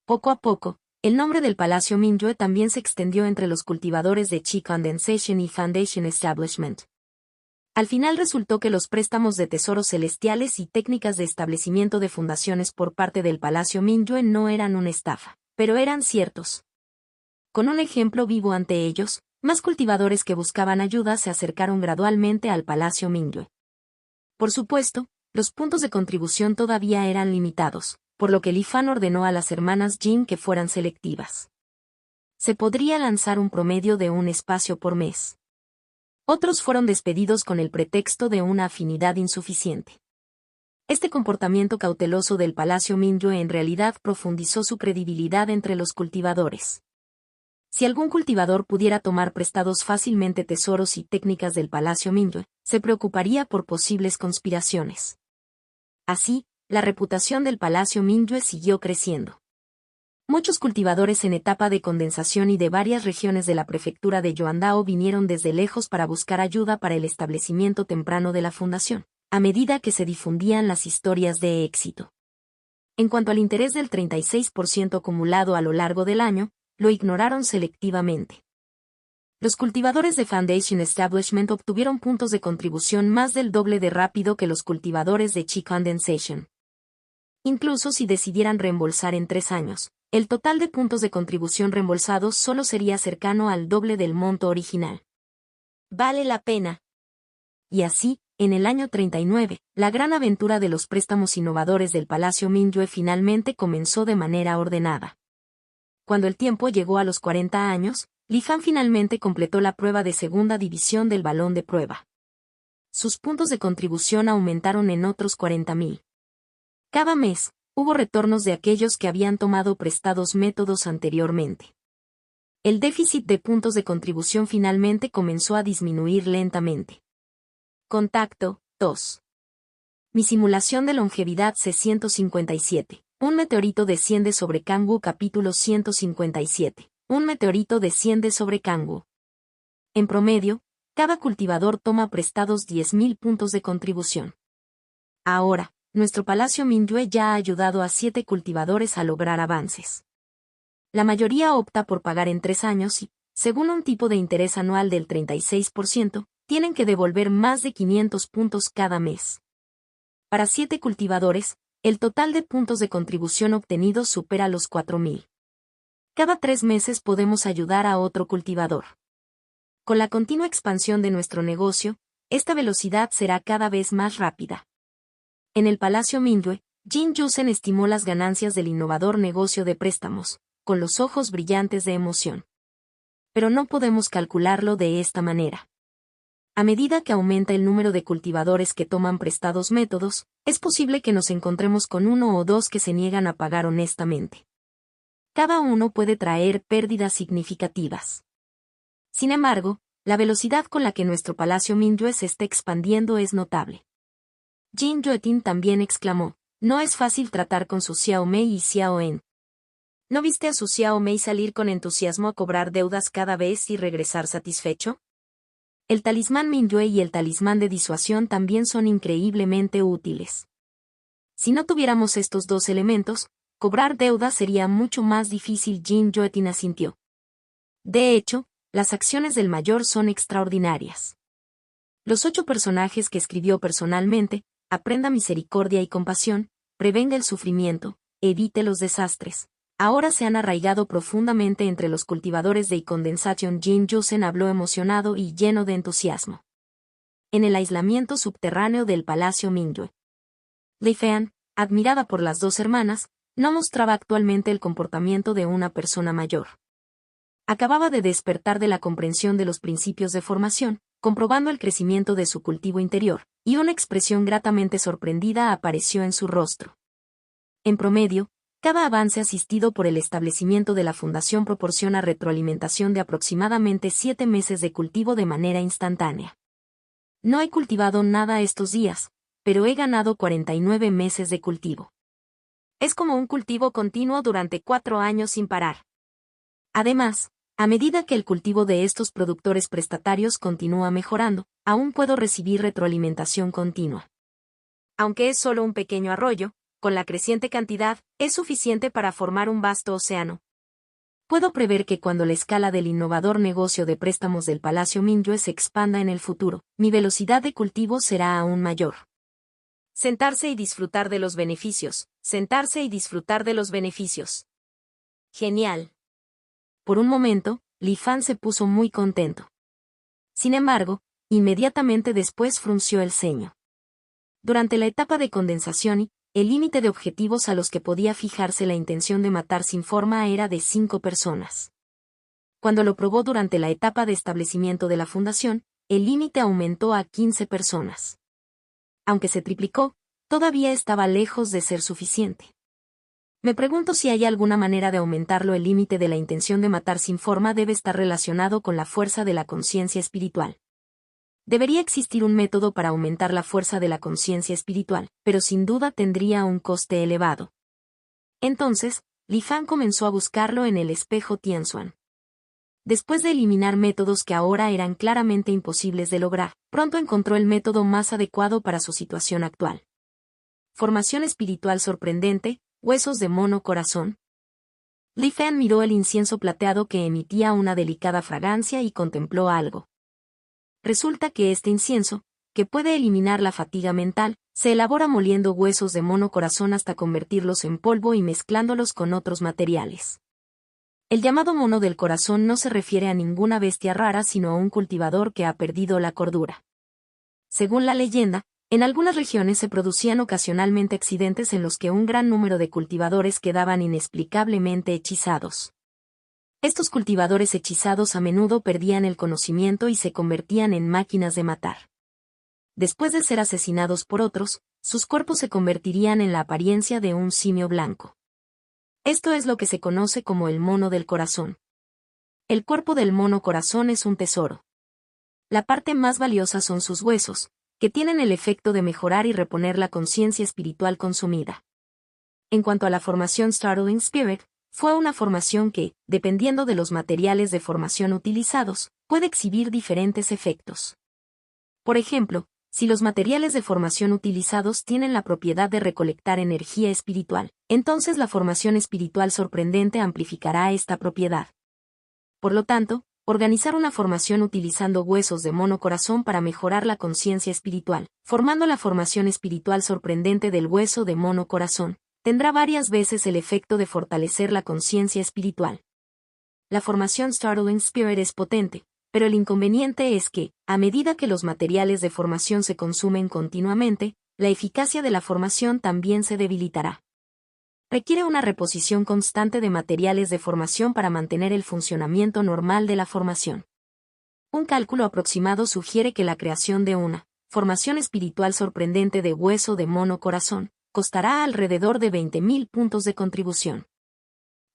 Poco a poco, el nombre del Palacio Mingyue también se extendió entre los cultivadores de Qi Condensation y Foundation Establishment. Al final resultó que los préstamos de tesoros celestiales y técnicas de establecimiento de fundaciones por parte del Palacio Mingyue no eran una estafa, pero eran ciertos. Con un ejemplo vivo ante ellos, más cultivadores que buscaban ayuda se acercaron gradualmente al Palacio Mingyue. Por supuesto, los puntos de contribución todavía eran limitados, por lo que Li Fan ordenó a las hermanas Jin que fueran selectivas. Se podría lanzar un promedio de un espacio por mes. Otros fueron despedidos con el pretexto de una afinidad insuficiente. Este comportamiento cauteloso del Palacio Mingyue en realidad profundizó su credibilidad entre los cultivadores. Si algún cultivador pudiera tomar prestados fácilmente tesoros y técnicas del Palacio Mingyue, se preocuparía por posibles conspiraciones. Así, la reputación del Palacio Mingyue siguió creciendo. Muchos cultivadores en etapa de condensación y de varias regiones de la prefectura de Yuandao vinieron desde lejos para buscar ayuda para el establecimiento temprano de la fundación, a medida que se difundían las historias de éxito. En cuanto al interés del 36% acumulado a lo largo del año, lo ignoraron selectivamente. Los cultivadores de Foundation Establishment obtuvieron puntos de contribución más del doble de rápido que los cultivadores de Qi Condensation. Incluso si decidieran reembolsar en 3 años, el total de puntos de contribución reembolsados solo sería cercano al doble del monto original. Vale la pena. Y así, en el año 39, la gran aventura de los préstamos innovadores del Palacio Mingyue finalmente comenzó de manera ordenada. Cuando el tiempo llegó a los 40 años, Li Fan finalmente completó la prueba de segunda división del balón de prueba. Sus puntos de contribución aumentaron en otros 40.000. Cada mes, hubo retornos de aquellos que habían tomado prestados métodos anteriormente. El déficit de puntos de contribución finalmente comenzó a disminuir lentamente. Contacto 2. Mi simulación de longevidad C-157. Un meteorito desciende sobre Kangwoo capítulo 157. Un meteorito desciende sobre Kangwoo. En promedio, cada cultivador toma prestados 10.000 puntos de contribución. Ahora, nuestro Palacio Mingyue ya ha ayudado a 7 cultivadores a lograr avances. La mayoría opta por pagar en 3 años y, según un tipo de interés anual del 36%, tienen que devolver más de 500 puntos cada mes. Para 7 cultivadores, el total de puntos de contribución obtenidos supera los 4.000. Cada 3 meses podemos ayudar a otro cultivador. Con la continua expansión de nuestro negocio, esta velocidad será cada vez más rápida. En el Palacio Mingyue, Jin Yusen estimó las ganancias del innovador negocio de préstamos, con los ojos brillantes de emoción. Pero no podemos calcularlo de esta manera. A medida que aumenta el número de cultivadores que toman prestados métodos, es posible que nos encontremos con uno o dos que se niegan a pagar honestamente. Cada uno puede traer pérdidas significativas. Sin embargo, la velocidad con la que nuestro Palacio Mingyue se está expandiendo es notable. Jin Yuetin también exclamó, no es fácil tratar con su Xiao Mei y Xiao En. ¿No viste a su Xiao Mei salir con entusiasmo a cobrar deudas cada vez y regresar satisfecho? El talismán Mingyue y el talismán de disuasión también son increíblemente útiles. Si no tuviéramos estos dos elementos, cobrar deudas sería mucho más difícil. Jin Yuetin asintió. De hecho, las acciones del mayor son extraordinarias. Los 8 personajes que escribió personalmente, aprenda misericordia y compasión, prevenga el sufrimiento, evite los desastres. Ahora se han arraigado profundamente entre los cultivadores de Condensation. Jin Yusen habló emocionado y lleno de entusiasmo. En el aislamiento subterráneo del Palacio Mingyue, Li Fean, admirada por las dos hermanas, no mostraba actualmente el comportamiento de una persona mayor. Acababa de despertar de la comprensión de los principios de formación, comprobando el crecimiento de su cultivo interior, y una expresión gratamente sorprendida apareció en su rostro. En promedio, cada avance asistido por el establecimiento de la fundación proporciona retroalimentación de aproximadamente 7 meses de cultivo de manera instantánea. No he cultivado nada estos días, pero he ganado 49 meses de cultivo. Es como un cultivo continuo durante 4 años sin parar. Además, a medida que el cultivo de estos productores prestatarios continúa mejorando, aún puedo recibir retroalimentación continua. Aunque es solo un pequeño arroyo, con la creciente cantidad, es suficiente para formar un vasto océano. Puedo prever que cuando la escala del innovador negocio de préstamos del Palacio Mingyue se expanda en el futuro, mi velocidad de cultivo será aún mayor. Sentarse y disfrutar de los beneficios. Sentarse y disfrutar de los beneficios. Genial. Por un momento, Li Fan se puso muy contento. Sin embargo, inmediatamente después frunció el ceño. Durante la etapa de condensación, el límite de objetivos a los que podía fijarse la intención de matar sin forma era de 5 personas. Cuando lo probó durante la etapa de establecimiento de la fundación, el límite aumentó a 15 personas. Aunque se triplicó, todavía estaba lejos de ser suficiente. Me pregunto si hay alguna manera de aumentarlo. El límite de la intención de matar sin forma debe estar relacionado con la fuerza de la conciencia espiritual. Debería existir un método para aumentar la fuerza de la conciencia espiritual, pero sin duda tendría un coste elevado. Entonces, Li Fan comenzó a buscarlo en el espejo Tianxuan. Después de eliminar métodos que ahora eran claramente imposibles de lograr, pronto encontró el método más adecuado para su situación actual. Formación espiritual sorprendente, huesos de mono corazón. Li Fan miró el incienso plateado que emitía una delicada fragancia y contempló algo. Resulta que este incienso, que puede eliminar la fatiga mental, se elabora moliendo huesos de mono corazón hasta convertirlos en polvo y mezclándolos con otros materiales. El llamado mono del corazón no se refiere a ninguna bestia rara sino a un cultivador que ha perdido la cordura. Según la leyenda, en algunas regiones se producían ocasionalmente accidentes en los que un gran número de cultivadores quedaban inexplicablemente hechizados. Estos cultivadores hechizados a menudo perdían el conocimiento y se convertían en máquinas de matar. Después de ser asesinados por otros, sus cuerpos se convertirían en la apariencia de un simio blanco. Esto es lo que se conoce como el mono del corazón. El cuerpo del mono corazón es un tesoro. La parte más valiosa son sus huesos, que tienen el efecto de mejorar y reponer la conciencia espiritual consumida. En cuanto a la formación Startling Spirit, fue una formación que, dependiendo de los materiales de formación utilizados, puede exhibir diferentes efectos. Por ejemplo, si los materiales de formación utilizados tienen la propiedad de recolectar energía espiritual, entonces la formación espiritual sorprendente amplificará esta propiedad. Por lo tanto, organizar una formación utilizando huesos de mono corazón para mejorar la conciencia espiritual, formando la formación espiritual sorprendente del hueso de mono corazón, tendrá varias veces el efecto de fortalecer la conciencia espiritual. La formación Startling Spirit es potente, pero el inconveniente es que, a medida que los materiales de formación se consumen continuamente, la eficacia de la formación también se debilitará. Requiere una reposición constante de materiales de formación para mantener el funcionamiento normal de la formación. Un cálculo aproximado sugiere que la creación de una formación espiritual sorprendente de hueso de mono corazón costará alrededor de 20.000 puntos de contribución.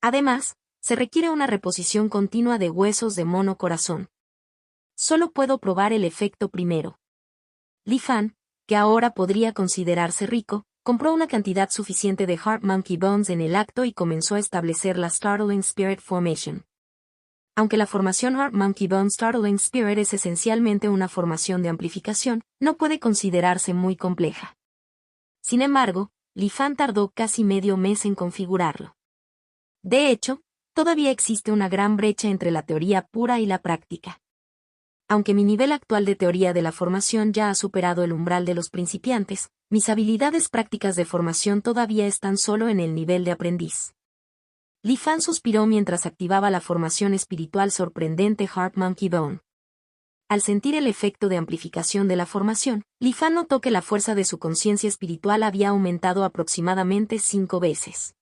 Además, se requiere una reposición continua de huesos de mono corazón. Solo puedo probar el efecto primero. Li Fan, que ahora podría considerarse rico, compró una cantidad suficiente de Heart Monkey Bones en el acto y comenzó a establecer la Startling Spirit Formation. Aunque la formación Heart Monkey Bone Startling Spirit es esencialmente una formación de amplificación, no puede considerarse muy compleja. Sin embargo, Li Fan tardó casi medio mes en configurarlo. De hecho, todavía existe una gran brecha entre la teoría pura y la práctica. Aunque mi nivel actual de teoría de la formación ya ha superado el umbral de los principiantes, mis habilidades prácticas de formación todavía están solo en el nivel de aprendiz. Li Fan suspiró mientras activaba la formación espiritual sorprendente Heart Monkey Bone. Al sentir el efecto de amplificación de la formación, Li Fan notó que la fuerza de su conciencia espiritual había aumentado aproximadamente 5 veces.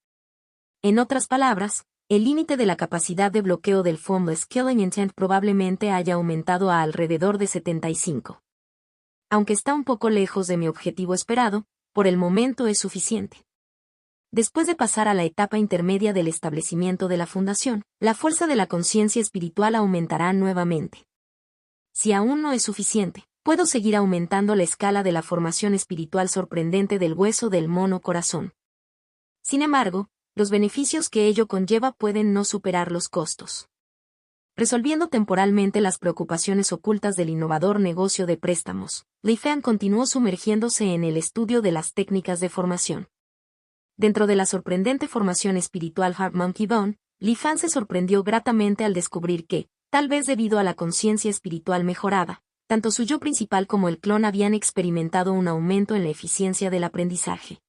En otras palabras, el límite de la capacidad de bloqueo del Formless Killing Intent probablemente haya aumentado a alrededor de 75. Aunque está un poco lejos de mi objetivo esperado, por el momento es suficiente. Después de pasar a la etapa intermedia del establecimiento de la fundación, la fuerza de la conciencia espiritual aumentará nuevamente. Si aún no es suficiente, puedo seguir aumentando la escala de la formación espiritual sorprendente del hueso del mono corazón. Sin embargo, los beneficios que ello conlleva pueden no superar los costos. Resolviendo temporalmente las preocupaciones ocultas del innovador negocio de préstamos, Li Fan continuó sumergiéndose en el estudio de las técnicas de formación. Dentro de la sorprendente formación espiritual Heart Monkey Bone, Li Fan se sorprendió gratamente al descubrir que, tal vez debido a la conciencia espiritual mejorada, tanto su yo principal como el clon habían experimentado un aumento en la eficiencia del aprendizaje.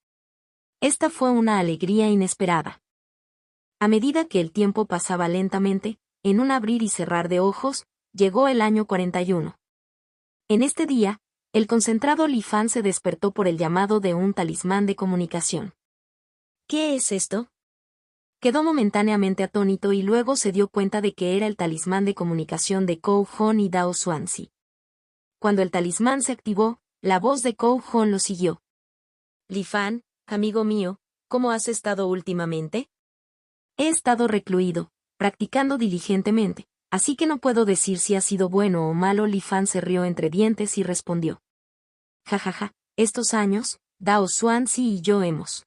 Esta fue una alegría inesperada. A medida que el tiempo pasaba lentamente, en un abrir y cerrar de ojos, llegó el año 41. En este día, el concentrado Li Fan se despertó por el llamado de un talismán de comunicación. ¿Qué es esto? Quedó momentáneamente atónito y luego se dio cuenta de que era el talismán de comunicación de Kou Hon y Dao Xuanzi. Cuando el talismán se activó, la voz de Kou Hon lo siguió. Li Fan, amigo mío, ¿cómo has estado últimamente? He estado recluido, practicando diligentemente, así que no puedo decir si ha sido bueno o malo. Li Fan se rió entre dientes y respondió. Jajaja, estos años, Dao Xuanzi y yo hemos.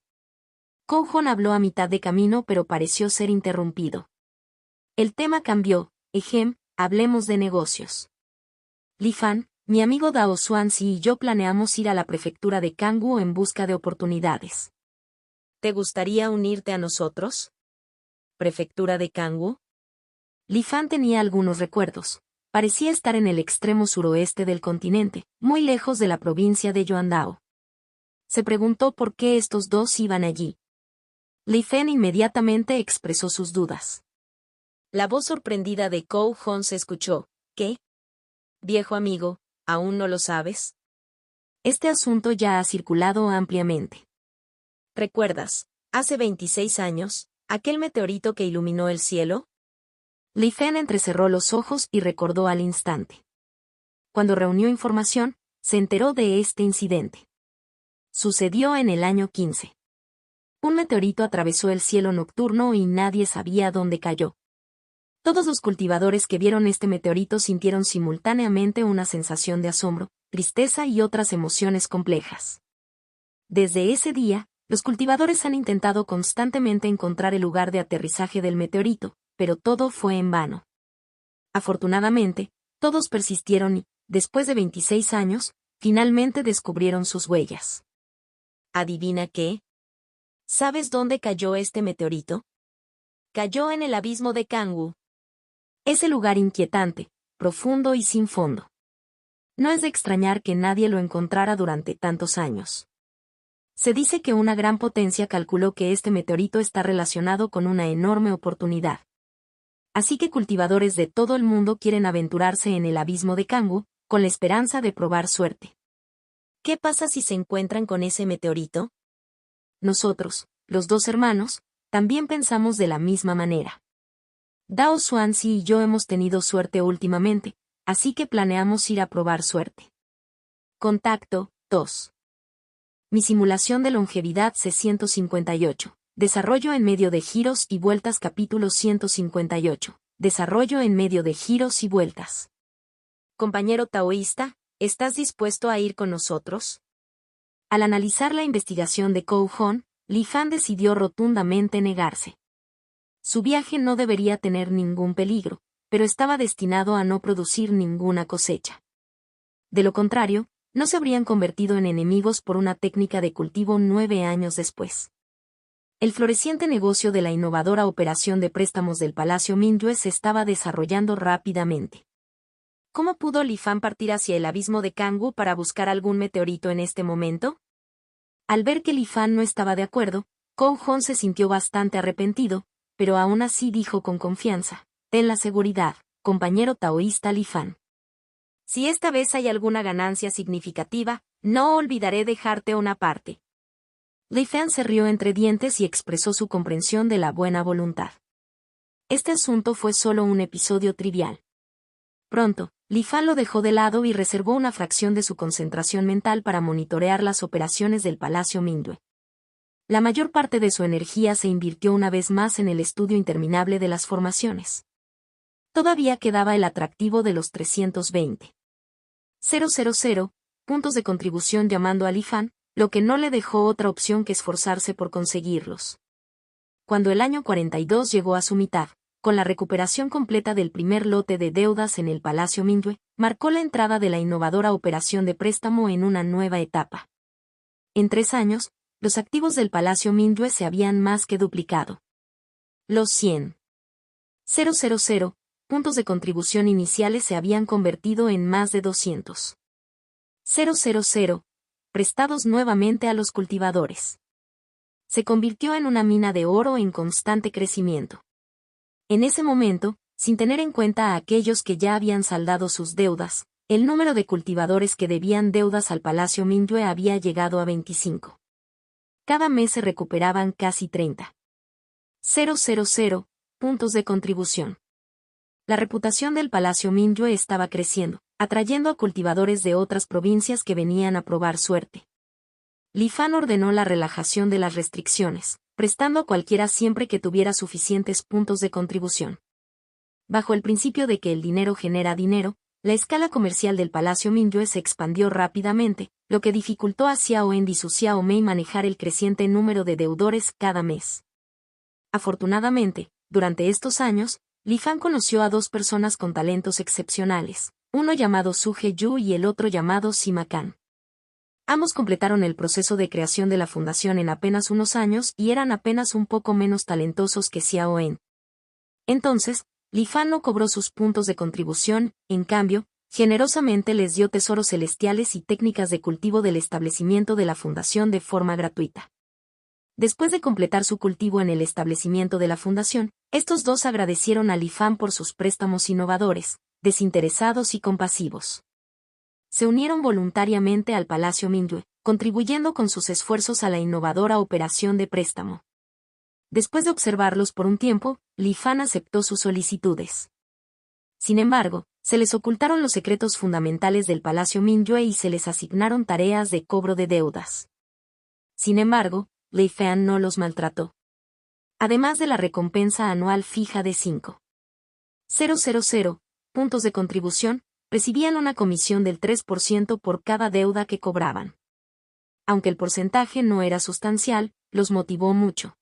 Kou Hon habló a mitad de camino pero pareció ser interrumpido. El tema cambió, hablemos de negocios. Li Fan, mi amigo Dao Xuanzi y yo planeamos ir a la prefectura de Kangwu en busca de oportunidades. ¿Te gustaría unirte a nosotros? ¿Prefectura de Kangwu? Li Fan tenía algunos recuerdos. Parecía estar en el extremo suroeste del continente, muy lejos de la provincia de Yuandao. Se preguntó por qué estos dos iban allí. Li Fan inmediatamente expresó sus dudas. La voz sorprendida de Kou Hon se escuchó. ¿Qué? Viejo amigo, ¿aún no lo sabes? Este asunto ya ha circulado ampliamente. ¿Recuerdas, hace 26 años, aquel meteorito que iluminó el cielo? Li Fan entrecerró los ojos y recordó al instante. Cuando reunió información, se enteró de este incidente. Sucedió en el año 15. Un meteorito atravesó el cielo nocturno y nadie sabía dónde cayó. Todos los cultivadores que vieron este meteorito sintieron simultáneamente una sensación de asombro, tristeza y otras emociones complejas. Desde ese día, los cultivadores han intentado constantemente encontrar el lugar de aterrizaje del meteorito, pero todo fue en vano. Afortunadamente, todos persistieron y, después de 26 años, finalmente descubrieron sus huellas. ¿Adivina qué? ¿Sabes dónde cayó este meteorito? Cayó en el abismo de Kangwu. Ese lugar inquietante, profundo y sin fondo. No es de extrañar que nadie lo encontrara durante tantos años. Se dice que una gran potencia calculó que este meteorito está relacionado con una enorme oportunidad. Así que cultivadores de todo el mundo quieren aventurarse en el abismo de Kangoo, con la esperanza de probar suerte. ¿Qué pasa si se encuentran con ese meteorito? Nosotros, los dos hermanos, también pensamos de la misma manera. Dao Swansea y yo hemos tenido suerte últimamente, así que planeamos ir a probar suerte. Contacto 2. Mi simulación de longevidad C158. Desarrollo en medio de giros y vueltas. Capítulo 158. Desarrollo en medio de giros y vueltas. Compañero taoísta, ¿estás dispuesto a ir con nosotros? Al analizar la investigación de Kou Hon, Li Fan decidió rotundamente negarse. Su viaje no debería tener ningún peligro, pero estaba destinado a no producir ninguna cosecha. De lo contrario, no se habrían convertido en enemigos por una técnica de cultivo 9 años después. El floreciente negocio de la innovadora operación de préstamos del Palacio Mingyue se estaba desarrollando rápidamente. ¿Cómo pudo Li Fan partir hacia el abismo de Kangoo para buscar algún meteorito en este momento? Al ver que Li Fan no estaba de acuerdo, Kou Hon se sintió bastante arrepentido, pero aún así dijo con confianza: ten la seguridad, compañero taoísta Li Fan. Si esta vez hay alguna ganancia significativa, no olvidaré dejarte una parte. Li Fan se rió entre dientes y expresó su comprensión de la buena voluntad. Este asunto fue solo un episodio trivial. Pronto, Li Fan lo dejó de lado y reservó una fracción de su concentración mental para monitorear las operaciones del Palacio Mingyue. La mayor parte de su energía se invirtió una vez más en el estudio interminable de las formaciones. Todavía quedaba el atractivo de los 320,000 puntos de contribución llamando a Li Fan, lo que no le dejó otra opción que esforzarse por conseguirlos. Cuando el año 42 llegó a su mitad, con la recuperación completa del primer lote de deudas en el Palacio Mingyue, marcó la entrada de la innovadora operación de préstamo en una nueva etapa. En 3 años, los activos del Palacio Mingyue se habían más que duplicado. Los 100,000 puntos de contribución iniciales se habían convertido en más de 200,000 prestados nuevamente a los cultivadores. Se convirtió en una mina de oro en constante crecimiento. En ese momento, sin tener en cuenta a aquellos que ya habían saldado sus deudas, el número de cultivadores que debían deudas al Palacio Mingyue había llegado a 25. Cada mes se recuperaban casi 30,000 puntos de contribución. La reputación del Palacio Mingyue estaba creciendo, atrayendo a cultivadores de otras provincias que venían a probar suerte. Li Fan ordenó la relajación de las restricciones, prestando a cualquiera siempre que tuviera suficientes puntos de contribución. Bajo el principio de que el dinero genera dinero, la escala comercial del Palacio Mingyue se expandió rápidamente, lo que dificultó a Xiao Endi y su Xiao Mei manejar el creciente número de deudores cada mes. Afortunadamente, durante estos años, Li Fan conoció a 2 personas con talentos excepcionales, uno llamado Su He-yu y el otro llamado Sima Kan. Ambos completaron el proceso de creación de la fundación en apenas unos años y eran apenas un poco menos talentosos que Xiao En. Entonces, Li Fan no cobró sus puntos de contribución, en cambio, generosamente les dio tesoros celestiales y técnicas de cultivo del establecimiento de la fundación de forma gratuita. Después de completar su cultivo en el establecimiento de la fundación, estos 2 agradecieron a Li Fan por sus préstamos innovadores, desinteresados y compasivos. Se unieron voluntariamente al Palacio Mingyue, contribuyendo con sus esfuerzos a la innovadora operación de préstamo. Después de observarlos por un tiempo, Li Fan aceptó sus solicitudes. Sin embargo, se les ocultaron los secretos fundamentales del Palacio Mingyue y se les asignaron tareas de cobro de deudas. Sin embargo, Li Fan no los maltrató. Además de la recompensa anual fija de 5,000 puntos de contribución, recibían una comisión del 3% por cada deuda que cobraban. Aunque el porcentaje no era sustancial, los motivó mucho.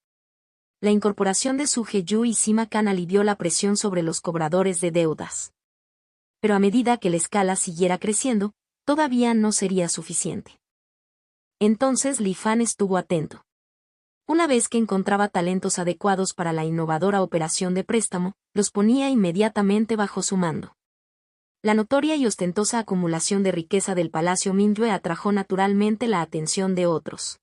La incorporación de Su He-yu y Sima Kan alivió la presión sobre los cobradores de deudas. Pero a medida que la escala siguiera creciendo, todavía no sería suficiente. Entonces Li Fan estuvo atento. Una vez que encontraba talentos adecuados para la innovadora operación de préstamo, los ponía inmediatamente bajo su mando. La notoria y ostentosa acumulación de riqueza del Palacio Mingyue atrajo naturalmente la atención de otros.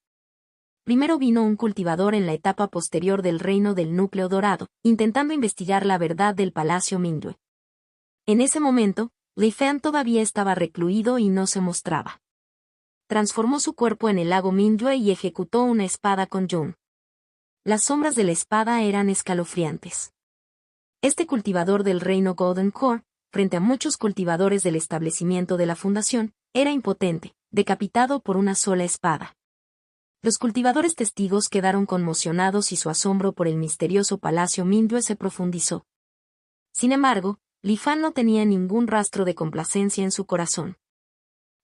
Primero vino un cultivador en la etapa posterior del reino del núcleo dorado, intentando investigar la verdad del palacio Mingyue. En ese momento, Li Fan todavía estaba recluido y no se mostraba. Transformó su cuerpo en el lago Mingyue y ejecutó una espada con Jun. Las sombras de la espada eran escalofriantes. Este cultivador del reino Golden Core, frente a muchos cultivadores del establecimiento de la fundación, era impotente, decapitado por una sola espada. Los cultivadores testigos quedaron conmocionados y su asombro por el misterioso palacio Mingyue se profundizó. Sin embargo, Li Fan no tenía ningún rastro de complacencia en su corazón.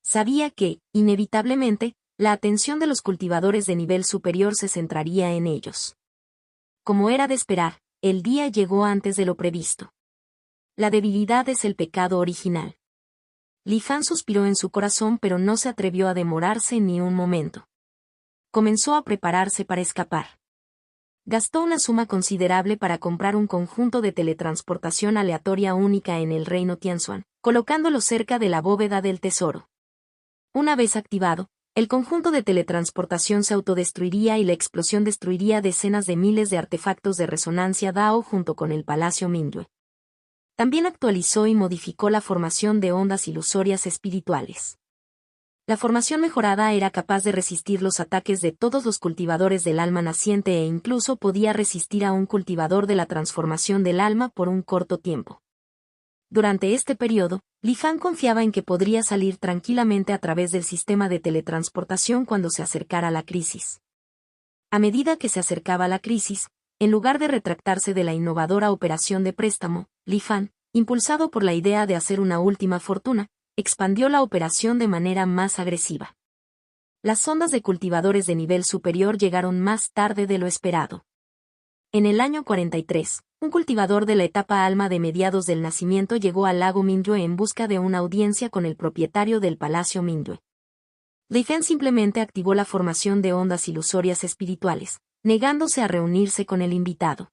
Sabía que, inevitablemente, la atención de los cultivadores de nivel superior se centraría en ellos. Como era de esperar, el día llegó antes de lo previsto. La debilidad es el pecado original. Li Fan suspiró en su corazón pero no se atrevió a demorarse ni un momento. Comenzó a prepararse para escapar. Gastó una suma considerable para comprar un conjunto de teletransportación aleatoria única en el reino Tianxuan, colocándolo cerca de la bóveda del tesoro. Una vez activado, el conjunto de teletransportación se autodestruiría y la explosión destruiría decenas de miles de artefactos de resonancia Dao junto con el palacio Mingyue. También actualizó y modificó la formación de ondas ilusorias espirituales. La formación mejorada era capaz de resistir los ataques de todos los cultivadores del alma naciente e incluso podía resistir a un cultivador de la transformación del alma por un corto tiempo. Durante este periodo, Li Fan confiaba en que podría salir tranquilamente a través del sistema de teletransportación cuando se acercara la crisis. A medida que se acercaba la crisis, en lugar de retractarse de la innovadora operación de préstamo, Li Fan, impulsado por la idea de hacer una última fortuna, expandió la operación de manera más agresiva. Las ondas de cultivadores de nivel superior llegaron más tarde de lo esperado. En el año 43, un cultivador de la etapa alma de mediados del nacimiento llegó al lago Mingyue en busca de una audiencia con el propietario del palacio Mingyue. Li Fan simplemente activó la formación de ondas ilusorias espirituales, negándose a reunirse con el invitado.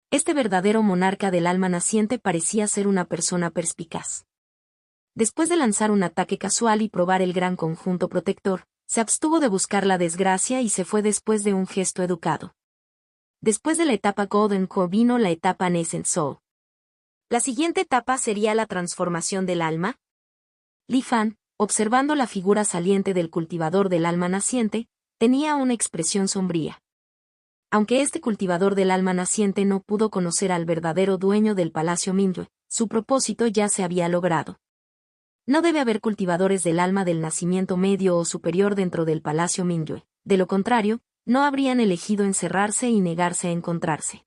Este verdadero monarca del alma naciente parecía ser una persona perspicaz. Después de lanzar un ataque casual y probar el gran conjunto protector, se abstuvo de buscar la desgracia y se fue después de un gesto educado. Después de la etapa Golden Core vino la etapa Nascent Soul. ¿La siguiente etapa sería la transformación del alma? Li Fan, observando la figura saliente del cultivador del alma naciente, tenía una expresión sombría. Aunque este cultivador del alma naciente no pudo conocer al verdadero dueño del palacio Mingyue, su propósito ya se había logrado. No debe haber cultivadores del alma del nacimiento medio o superior dentro del palacio Mingyue, de lo contrario, no habrían elegido encerrarse y negarse a encontrarse.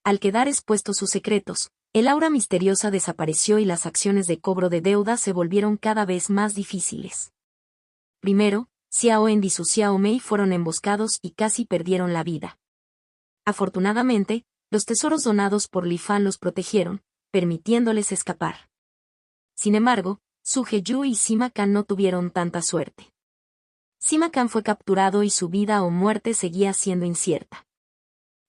Al quedar expuestos sus secretos, el aura misteriosa desapareció y las acciones de cobro de deuda se volvieron cada vez más difíciles. Primero, Xiao Endi y su Xiao Mei fueron emboscados y casi perdieron la vida. Afortunadamente, los tesoros donados por Li Fan los protegieron, permitiéndoles escapar. Sin embargo, Su Heyu y Sima Kan no tuvieron tanta suerte. Sima Kan fue capturado y su vida o muerte seguía siendo incierta.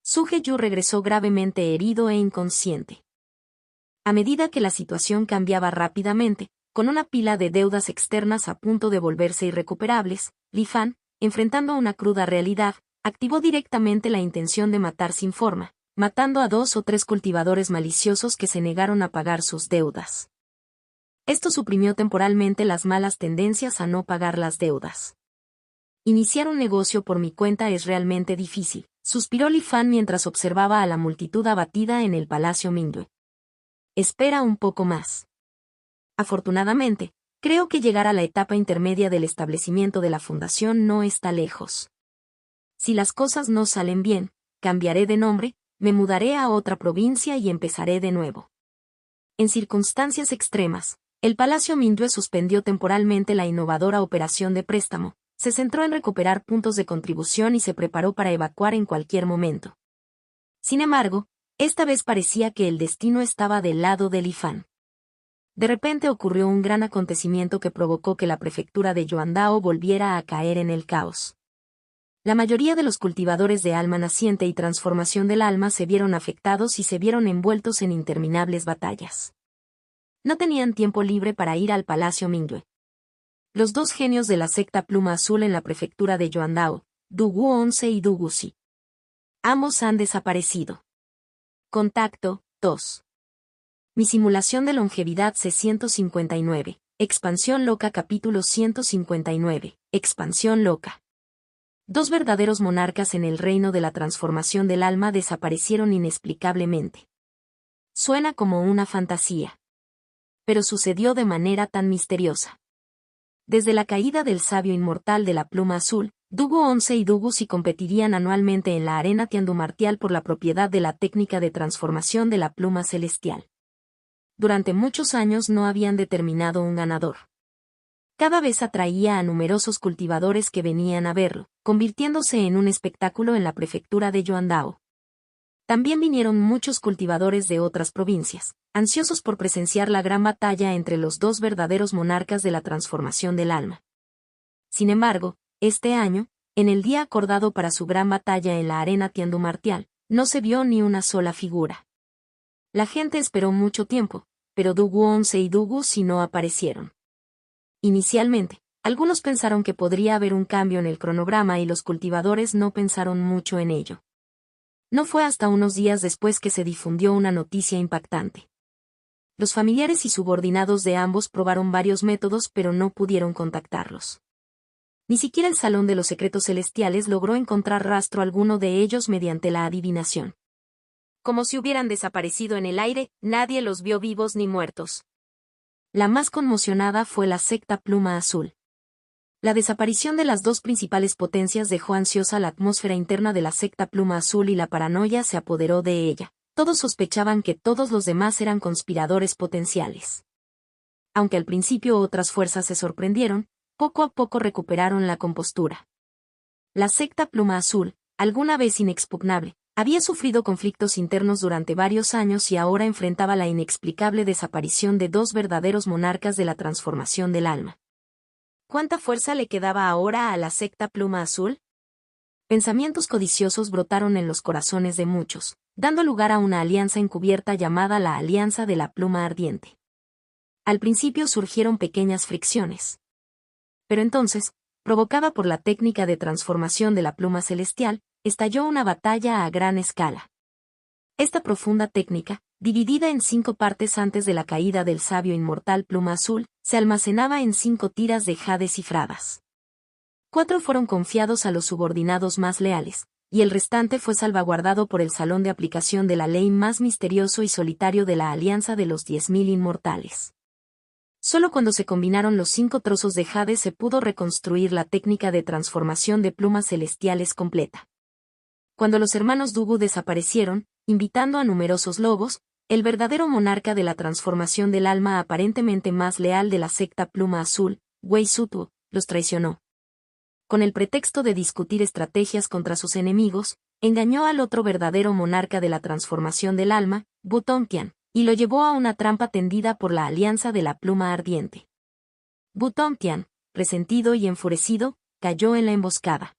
Su Heyu regresó gravemente herido e inconsciente. A medida que la situación cambiaba rápidamente, con una pila de deudas externas a punto de volverse irrecuperables, Li Fan, enfrentando una cruda realidad, activó directamente la intención de matar sin forma, matando a 2 o 3 cultivadores maliciosos que se negaron a pagar sus deudas. Esto suprimió temporalmente las malas tendencias a no pagar las deudas. Iniciar un negocio por mi cuenta es realmente difícil, suspiró Li Fan mientras observaba a la multitud abatida en el palacio Mingyue. Espera un poco más. Afortunadamente, creo que llegar a la etapa intermedia del establecimiento de la fundación no está lejos. Si las cosas no salen bien, cambiaré de nombre, me mudaré a otra provincia y empezaré de nuevo. En circunstancias extremas, el palacio Mingyue suspendió temporalmente la innovadora operación de préstamo, se centró en recuperar puntos de contribución y se preparó para evacuar en cualquier momento. Sin embargo, esta vez parecía que el destino estaba del lado de Li Fan. De repente ocurrió un gran acontecimiento que provocó que la prefectura de Yuandao volviera a caer en el caos. La mayoría de los cultivadores de alma naciente y transformación del alma se vieron afectados y se vieron envueltos en interminables batallas. No tenían tiempo libre para ir al palacio Mingyue. Los 2 genios de la secta Pluma Azul en la prefectura de Yuandao, Dugu 11 y Dugu Si. Ambos han desaparecido. Contacto, 2. Mi simulación de longevidad C-159. Expansión loca capítulo 159. Expansión loca. Dos verdaderos monarcas en el reino de la transformación del alma desaparecieron inexplicablemente. Suena como una fantasía. Pero sucedió de manera tan misteriosa. Desde la caída del sabio inmortal de la pluma azul, Dugu 11 y Dugu Si competirían anualmente en la arena tiandumartial por la propiedad de la técnica de transformación de la pluma celestial. Durante muchos años no habían determinado un ganador. Cada vez atraía a numerosos cultivadores que venían a verlo, convirtiéndose en un espectáculo en la prefectura de Yuandao. También vinieron muchos cultivadores de otras provincias, ansiosos por presenciar la gran batalla entre los dos verdaderos monarcas de la transformación del alma. Sin embargo, este año, en el día acordado para su gran batalla en la arena tiandumartial, no se vio ni una sola figura. La gente esperó mucho tiempo, pero Dugu 11 y Dugu Si no aparecieron. Inicialmente, algunos pensaron que podría haber un cambio en el cronograma y los cultivadores no pensaron mucho en ello. No fue hasta unos días después que se difundió una noticia impactante. Los familiares y subordinados de ambos probaron varios métodos pero no pudieron contactarlos. Ni siquiera el Salón de los Secretos Celestiales logró encontrar rastro alguno de ellos mediante la adivinación. Como si hubieran desaparecido en el aire, nadie los vio vivos ni muertos. La más conmocionada fue la secta Pluma Azul. La desaparición de las dos principales potencias dejó ansiosa la atmósfera interna de la secta Pluma Azul y la paranoia se apoderó de ella. Todos sospechaban que todos los demás eran conspiradores potenciales. Aunque al principio otras fuerzas se sorprendieron, poco a poco recuperaron la compostura. La secta Pluma Azul, alguna vez inexpugnable, había sufrido conflictos internos durante varios años y ahora enfrentaba la inexplicable desaparición de dos verdaderos monarcas de la transformación del alma. ¿Cuánta fuerza le quedaba ahora a la secta Pluma Azul? Pensamientos codiciosos brotaron en los corazones de muchos, dando lugar a una alianza encubierta llamada la Alianza de la Pluma Ardiente. Al principio surgieron pequeñas fricciones. Pero entonces, provocada por la técnica de transformación de la pluma celestial, estalló una batalla a gran escala. Esta profunda técnica, dividida en 5 partes antes de la caída del sabio inmortal Pluma Azul, se almacenaba en 5 tiras de jade cifradas. 4 fueron confiados a los subordinados más leales, y el restante fue salvaguardado por el salón de aplicación de la ley más misterioso y solitario de la Alianza de los 10.000 Inmortales. Solo cuando se combinaron los 5 trozos de jade se pudo reconstruir la técnica de transformación de plumas celestiales completa. Cuando los hermanos Dugu desaparecieron, invitando a numerosos lobos, el verdadero monarca de la transformación del alma aparentemente más leal de la secta Pluma Azul, Wei Sutuo, los traicionó. Con el pretexto de discutir estrategias contra sus enemigos, engañó al otro verdadero monarca de la transformación del alma, Bu Tongtian, y lo llevó a una trampa tendida por la Alianza de la Pluma Ardiente. Bu Tongtian, resentido y enfurecido, cayó en la emboscada.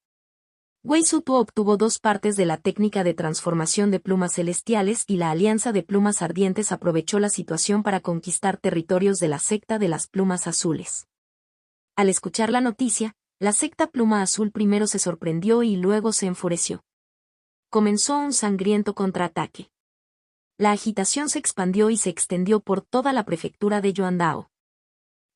Wei Sutuo obtuvo 2 partes de la técnica de transformación de plumas celestiales y la Alianza de Plumas Ardientes aprovechó la situación para conquistar territorios de la secta de las plumas azules. Al escuchar la noticia, la secta Pluma Azul primero se sorprendió y luego se enfureció. Comenzó un sangriento contraataque. La agitación se expandió y se extendió por toda la prefectura de Yuandao.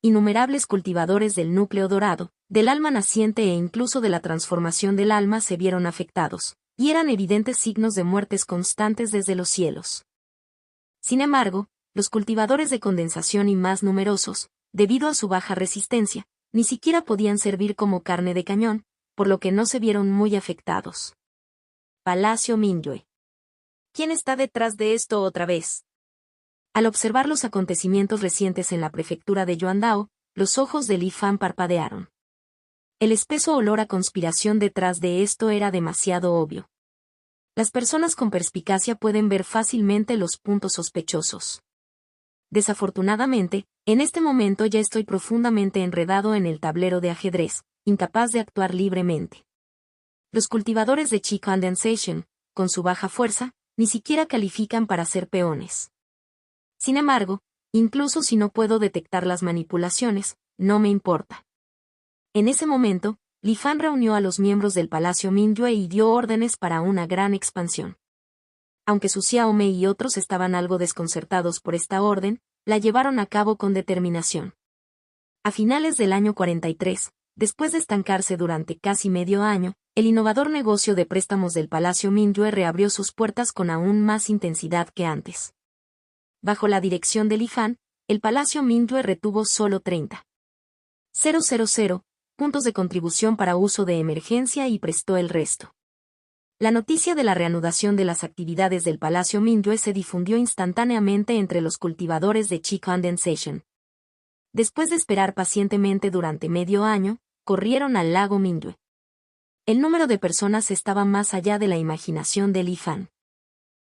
Innumerables cultivadores del núcleo dorado, del alma naciente e incluso de la transformación del alma se vieron afectados, y eran evidentes signos de muertes constantes desde los cielos. Sin embargo, los cultivadores de condensación y más numerosos, debido a su baja resistencia, ni siquiera podían servir como carne de cañón, por lo que no se vieron muy afectados. Palacio Mingyue. ¿Quién está detrás de esto otra vez? Al observar los acontecimientos recientes en la prefectura de Yuandao, los ojos de Li Fan parpadearon. El espeso olor a conspiración detrás de esto era demasiado obvio. Las personas con perspicacia pueden ver fácilmente los puntos sospechosos. Desafortunadamente, en este momento ya estoy profundamente enredado en el tablero de ajedrez, incapaz de actuar libremente. Los cultivadores de Chi Condensation, con su baja fuerza, ni siquiera califican para ser peones. Sin embargo, incluso si no puedo detectar las manipulaciones, no me importa. En ese momento, Li Fan reunió a los miembros del Palacio Mingyue y dio órdenes para una gran expansión. Aunque Su Xiaomei y otros estaban algo desconcertados por esta orden, la llevaron a cabo con determinación. A finales del año 43, después de estancarse durante casi medio año, el innovador negocio de préstamos del Palacio Mingyue reabrió sus puertas con aún más intensidad que antes. Bajo la dirección de Li Fan, el Palacio Mingyue retuvo solo 30,000 puntos de contribución para uso de emergencia y prestó el resto. La noticia de la reanudación de las actividades del Palacio Mingyue se difundió instantáneamente entre los cultivadores de Qi Condensation. Después de esperar pacientemente durante medio año, corrieron al lago Mingyue. El número de personas estaba más allá de la imaginación de Li Fan.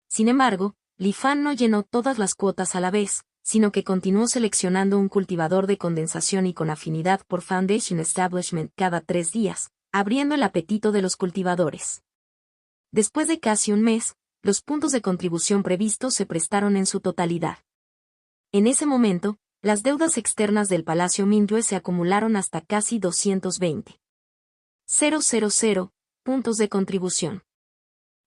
Sin embargo, Li Fan no llenó todas las cuotas a la vez, sino que continuó seleccionando un cultivador de condensación y con afinidad por Foundation Establishment cada 3 días, abriendo el apetito de los cultivadores. Después de casi un mes, los puntos de contribución previstos se prestaron en su totalidad. En ese momento, las deudas externas del Palacio Mingyue se acumularon hasta casi 220,000 puntos de contribución.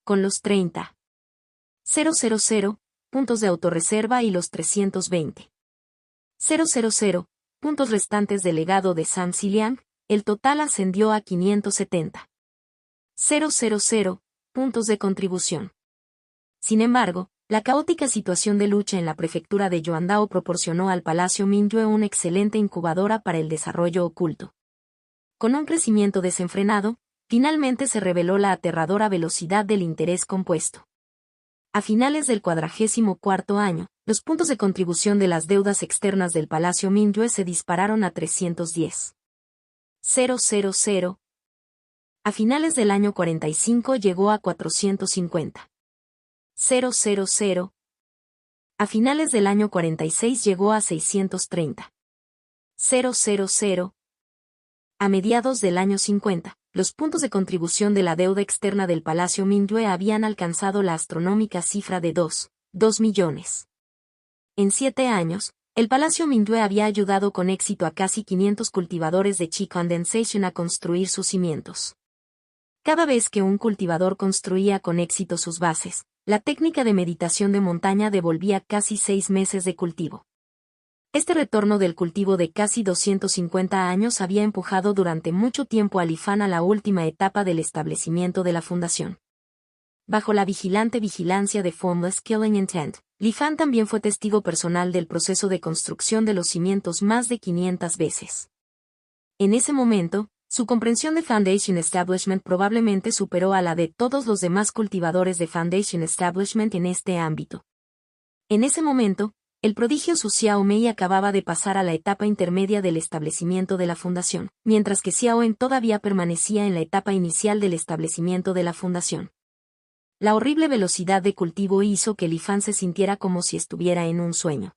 Con los 30,000 puntos de autorreserva y los 320,000 puntos restantes del legado de Zhang Ziliang, el total ascendió a 570,000 puntos de contribución. Sin embargo, la caótica situación de lucha en la prefectura de Yuandao proporcionó al Palacio Mingyue una excelente incubadora para el desarrollo oculto. Con un crecimiento desenfrenado, finalmente se reveló la aterradora velocidad del interés compuesto. A finales del 44º año, los puntos de contribución de las deudas externas del Palacio Mingyue se dispararon a 310,000. A finales del año 45 llegó a 450,000. A finales del año 46 llegó a 630,000. A mediados del año 50, los puntos de contribución de la deuda externa del Palacio Mingyue habían alcanzado la astronómica cifra de 2 millones. En 7 años, el Palacio Mingyue había ayudado con éxito a casi 500 cultivadores de Qi Condensation a construir sus cimientos. Cada vez que un cultivador construía con éxito sus bases, la técnica de meditación de montaña devolvía casi 6 meses de cultivo. Este retorno del cultivo de casi 250 años había empujado durante mucho tiempo a Li Fan a la última etapa del establecimiento de la fundación. Bajo la vigilante vigilancia de Formless Killing Intent, Li Fan también fue testigo personal del proceso de construcción de los cimientos más de 500 veces. En ese momento, su comprensión de Foundation Establishment probablemente superó a la de todos los demás cultivadores de Foundation Establishment en este ámbito. En ese momento, el prodigio Su Xiaomei acababa de pasar a la etapa intermedia del establecimiento de la fundación, mientras que Xiaoen todavía permanecía en la etapa inicial del establecimiento de la fundación. La horrible velocidad de cultivo hizo que Li Fan se sintiera como si estuviera en un sueño.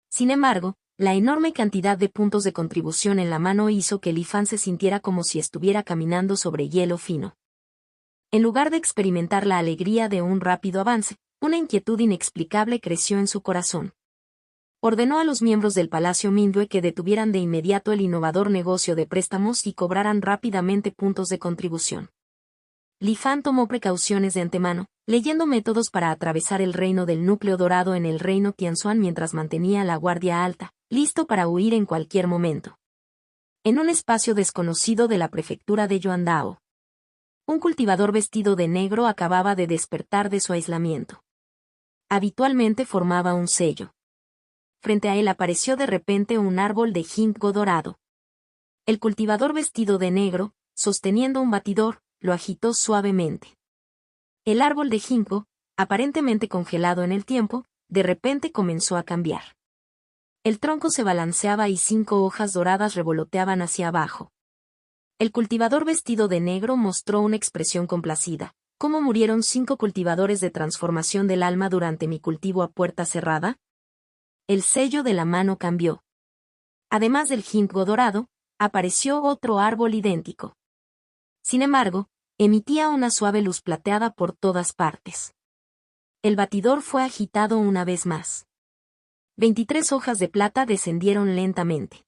Sin embargo, la enorme cantidad de puntos de contribución en la mano hizo que Li Fan se sintiera como si estuviera caminando sobre hielo fino. En lugar de experimentar la alegría de un rápido avance, una inquietud inexplicable creció en su corazón. Ordenó a los miembros del Palacio Mingyue que detuvieran de inmediato el innovador negocio de préstamos y cobraran rápidamente puntos de contribución. Li Fan tomó precauciones de antemano, leyendo métodos para atravesar el reino del núcleo dorado en el reino Tianzuan mientras mantenía la guardia alta, listo para huir en cualquier momento. En un espacio desconocido de la prefectura de Yuandao, un cultivador vestido de negro acababa de despertar de su aislamiento. Habitualmente formaba un sello. Frente a él apareció de repente un árbol de ginkgo dorado. El cultivador vestido de negro, sosteniendo un batidor, lo agitó suavemente. El árbol de ginkgo, aparentemente congelado en el tiempo, de repente comenzó a cambiar. El tronco se balanceaba y 5 hojas doradas revoloteaban hacia abajo. El cultivador vestido de negro mostró una expresión complacida. ¿Cómo murieron 5 cultivadores de transformación del alma durante mi cultivo a puerta cerrada? El sello de la mano cambió. Además del ginkgo dorado, apareció otro árbol idéntico. Sin embargo, emitía una suave luz plateada por todas partes. El batidor fue agitado una vez más. 23 hojas de plata descendieron lentamente.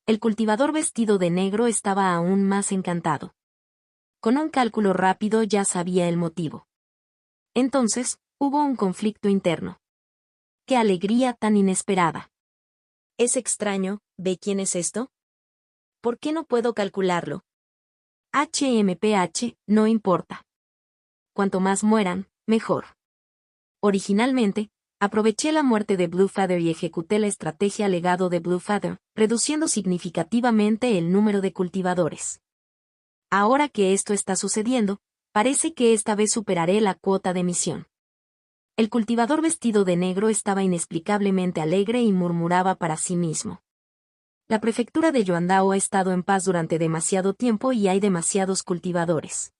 El cultivador vestido de negro estaba aún más encantado. Con un cálculo rápido ya sabía el motivo. Entonces, hubo un conflicto interno. ¡Qué alegría tan inesperada! Es extraño, ¿ve quién es esto? ¿Por qué no puedo calcularlo? HMPH, no importa. Cuanto más mueran, mejor. Originalmente, aproveché la muerte de Bluefather y ejecuté la estrategia legado de Bluefather, reduciendo significativamente el número de cultivadores. Ahora que esto está sucediendo, parece que esta vez superaré la cuota de misión. El cultivador vestido de negro estaba inexplicablemente alegre y murmuraba para sí mismo. La prefectura de Yuandao ha estado en paz durante demasiado tiempo y hay demasiados cultivadores.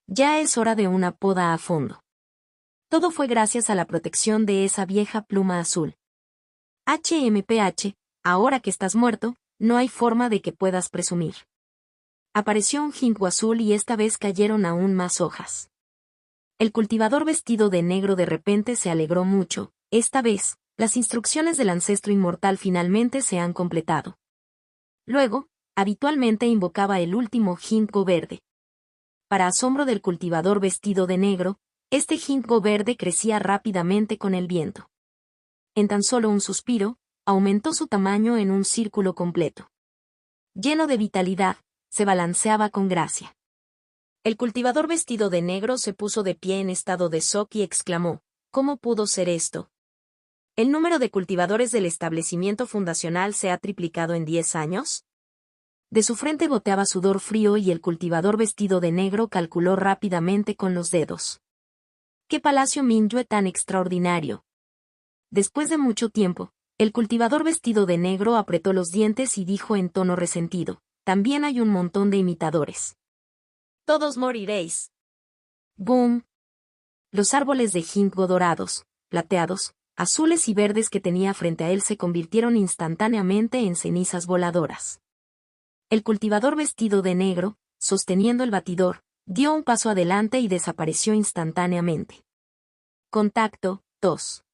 Ya es hora de una poda a fondo. Todo fue gracias a la protección de esa vieja pluma azul. HMPH, ahora que estás muerto, no hay forma de que puedas presumir. Apareció un ginkgo azul y esta vez cayeron aún más hojas. El cultivador vestido de negro de repente se alegró mucho. Esta vez, las instrucciones del ancestro inmortal finalmente se han completado. Luego, habitualmente invocaba el último ginkgo verde. Para asombro del cultivador vestido de negro, este ginkgo verde crecía rápidamente con el viento. En tan solo un suspiro, aumentó su tamaño en un círculo completo. Lleno de vitalidad, se balanceaba con gracia. El cultivador vestido de negro se puso de pie en estado de shock y exclamó, ¿cómo pudo ser esto? ¿El número de cultivadores del establecimiento fundacional se ha triplicado en 10 años? De su frente goteaba sudor frío y el cultivador vestido de negro calculó rápidamente con los dedos. ¡Qué palacio Mingyue tan extraordinario! Después de mucho tiempo, el cultivador vestido de negro apretó los dientes y dijo en tono resentido, también hay un montón de imitadores. Todos moriréis. ¡Boom! Los árboles de ginkgo dorados, plateados, azules y verdes que tenía frente a él se convirtieron instantáneamente en cenizas voladoras. El cultivador vestido de negro, sosteniendo el batidor, dio un paso adelante y desapareció instantáneamente. Contacto, 2.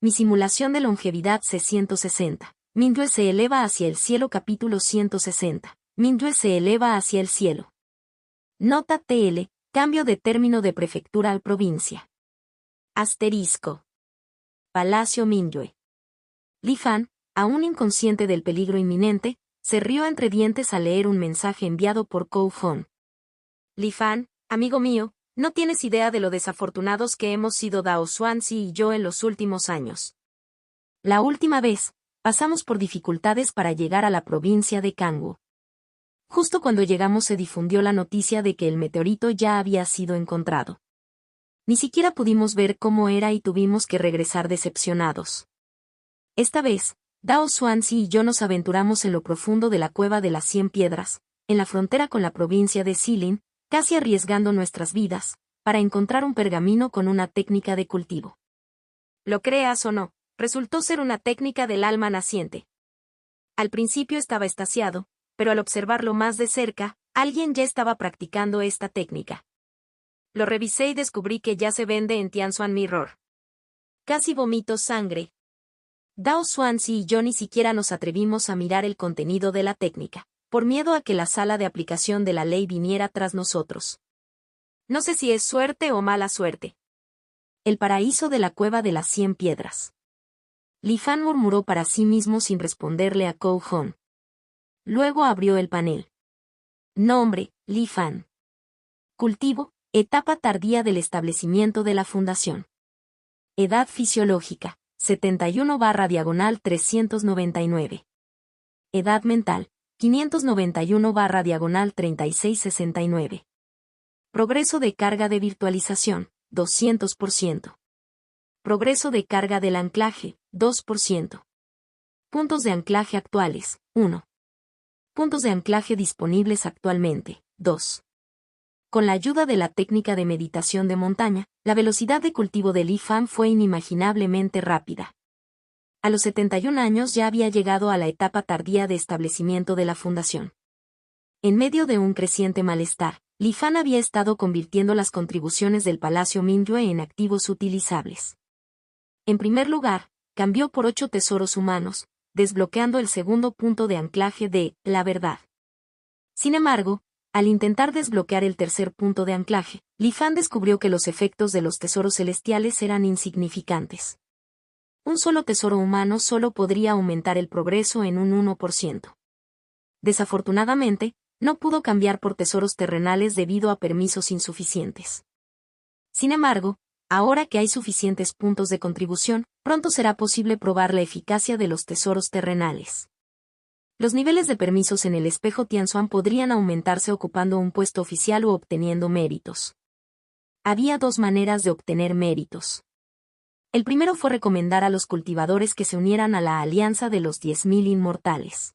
Mi simulación de longevidad C160. Mingyue se eleva hacia el cielo capítulo 160. Mingyue se eleva hacia el cielo. Nota TL, cambio de término de prefectura al provincia. Asterisco. Palacio Mingyue. Li Fan, aún inconsciente del peligro inminente, se rió entre dientes al leer un mensaje enviado por Kou Hon. Li Fan, amigo mío, no tienes idea de lo desafortunados que hemos sido Dao Xuanzi y yo en los últimos años. La última vez, pasamos por dificultades para llegar a la provincia de Kangwu. Justo cuando llegamos se difundió la noticia de que el meteorito ya había sido encontrado. Ni siquiera pudimos ver cómo era y tuvimos que regresar decepcionados. Esta vez, Dao Xuanzi y yo nos aventuramos en lo profundo de la cueva de las 100 piedras, en la frontera con la provincia de Xilin, casi arriesgando nuestras vidas, para encontrar un pergamino con una técnica de cultivo. Lo creas o no, resultó ser una técnica del alma naciente. Al principio estaba extasiado, pero al observarlo más de cerca, alguien ya estaba practicando esta técnica. Lo revisé y descubrí que ya se vende en Tianxuan Mirror. Casi vomito sangre. Dao Xuanzi y yo ni siquiera nos atrevimos a mirar el contenido de la técnica, por miedo a que la sala de aplicación de la ley viniera tras nosotros. No sé si es suerte o mala suerte. El paraíso de la cueva de las 100 piedras. Li Fan murmuró para sí mismo sin responderle a Kou Hon. Luego abrió el panel. Nombre, Li Fan. Cultivo, etapa tardía del establecimiento de la fundación. Edad fisiológica, 71/399. Edad mental, 591/3669. Progreso de carga de virtualización, 200%. Progreso de carga del anclaje, 2%. Puntos de anclaje actuales, 1. Puntos de anclaje disponibles actualmente, 2. Con la ayuda de la técnica de meditación de montaña, la velocidad de cultivo de Li Fan fue inimaginablemente rápida. A los 71 años ya había llegado a la etapa tardía de establecimiento de la fundación. En medio de un creciente malestar, Li Fan había estado convirtiendo las contribuciones del Palacio Mingyue en activos utilizables. En primer lugar, cambió por 8 tesoros humanos, desbloqueando el segundo punto de anclaje de la verdad. Sin embargo, al intentar desbloquear el tercer punto de anclaje, Li Fan descubrió que los efectos de los tesoros celestiales eran insignificantes. Un solo tesoro humano solo podría aumentar el progreso en un 1%. Desafortunadamente, no pudo cambiar por tesoros terrenales debido a permisos insuficientes. Sin embargo, ahora que hay suficientes puntos de contribución, pronto será posible probar la eficacia de los tesoros terrenales. Los niveles de permisos en el espejo Tianzuan podrían aumentarse ocupando un puesto oficial o obteniendo méritos. Había dos maneras de obtener méritos. El primero fue recomendar a los cultivadores que se unieran a la Alianza de los 10.000 Inmortales.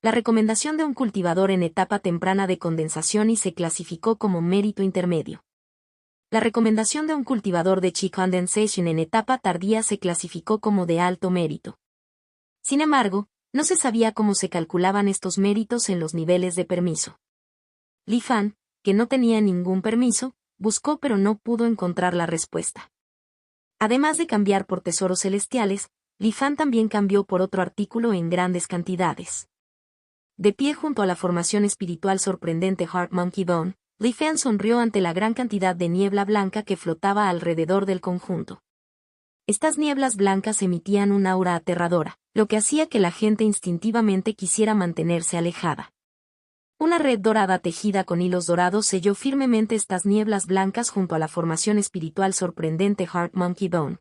La recomendación de un cultivador en etapa temprana de condensación y se clasificó como mérito intermedio. La recomendación de un cultivador de Chi Condensation en etapa tardía se clasificó como de alto mérito. Sin embargo, no se sabía cómo se calculaban estos méritos en los niveles de permiso. Li Fan, que no tenía ningún permiso, buscó pero no pudo encontrar la respuesta. Además de cambiar por tesoros celestiales, Li Fan también cambió por otro artículo en grandes cantidades. De pie junto a la formación espiritual sorprendente Heart Monkey Bone, Li Fan sonrió ante la gran cantidad de niebla blanca que flotaba alrededor del conjunto. Estas nieblas blancas emitían un aura aterradora, lo que hacía que la gente instintivamente quisiera mantenerse alejada. Una red dorada tejida con hilos dorados selló firmemente estas nieblas blancas junto a la formación espiritual sorprendente Heart Monkey Bone.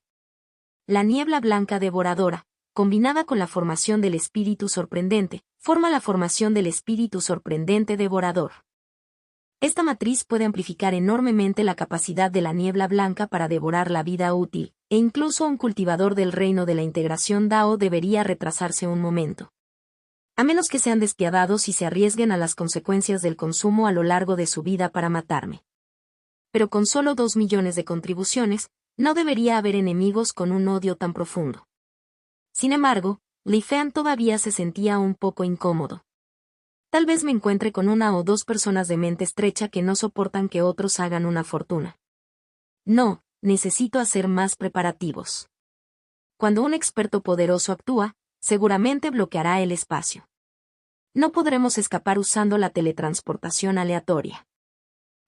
La niebla blanca devoradora, combinada con la formación del espíritu sorprendente, forma la formación del espíritu sorprendente devorador. Esta matriz puede amplificar enormemente la capacidad de la niebla blanca para devorar la vida útil, e incluso un cultivador del reino de la integración Dao debería retrasarse un momento. A menos que sean despiadados y se arriesguen a las consecuencias del consumo a lo largo de su vida para matarme. Pero con solo 2 millones de contribuciones, no debería haber enemigos con un odio tan profundo. Sin embargo, Li Fan todavía se sentía un poco incómodo. Tal vez me encuentre con una o dos personas de mente estrecha que no soportan que otros hagan una fortuna. No, necesito hacer más preparativos. Cuando un experto poderoso actúa, seguramente bloqueará el espacio. No podremos escapar usando la teletransportación aleatoria.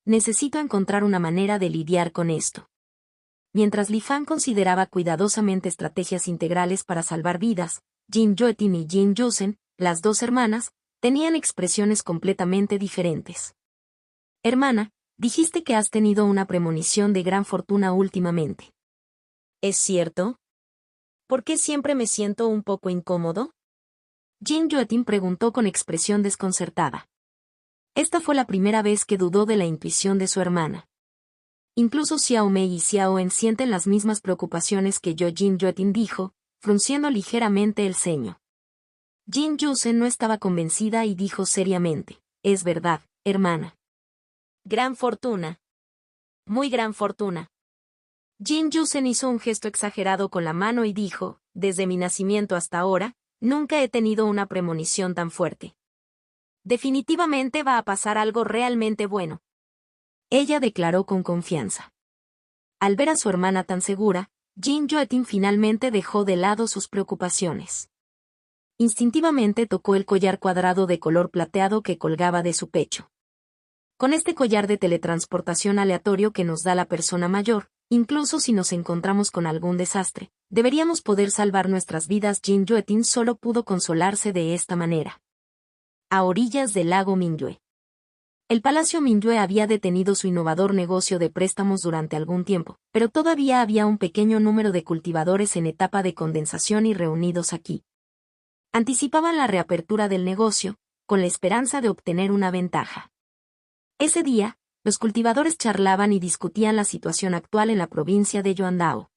Necesito encontrar una manera de lidiar con esto. Mientras Li Fan consideraba cuidadosamente estrategias integrales para salvar vidas, Jin Yuetin y Jin Yusen, las dos hermanas, tenían expresiones completamente diferentes. Hermana, dijiste que has tenido una premonición de gran fortuna últimamente. ¿Es cierto? ¿Por qué siempre me siento un poco incómodo? Jin Yuetin preguntó con expresión desconcertada. Esta fue la primera vez que dudó de la intuición de su hermana. Incluso Xiao Mei y Xiao En sienten las mismas preocupaciones que yo. Jin Yuetin dijo, frunciendo ligeramente el ceño. Jin Yusen no estaba convencida y dijo seriamente, es verdad, hermana. Gran fortuna. Muy gran fortuna. Jin Yusen hizo un gesto exagerado con la mano y dijo, desde mi nacimiento hasta ahora, nunca he tenido una premonición tan fuerte. Definitivamente va a pasar algo realmente bueno. Ella declaró con confianza. Al ver a su hermana tan segura, Jin Yuetin finalmente dejó de lado sus preocupaciones. Instintivamente tocó el collar cuadrado de color plateado que colgaba de su pecho. Con este collar de teletransportación aleatorio que nos da la persona mayor, incluso si nos encontramos con algún desastre, deberíamos poder salvar nuestras vidas. Jin Yuetin solo pudo consolarse de esta manera. A orillas del lago Mingyue. El Palacio Mingyue había detenido su innovador negocio de préstamos durante algún tiempo, pero todavía había un pequeño número de cultivadores en etapa de condensación y reunidos aquí. Anticipaban la reapertura del negocio, con la esperanza de obtener una ventaja. Ese día, los cultivadores charlaban y discutían la situación actual en la provincia de Yuandao.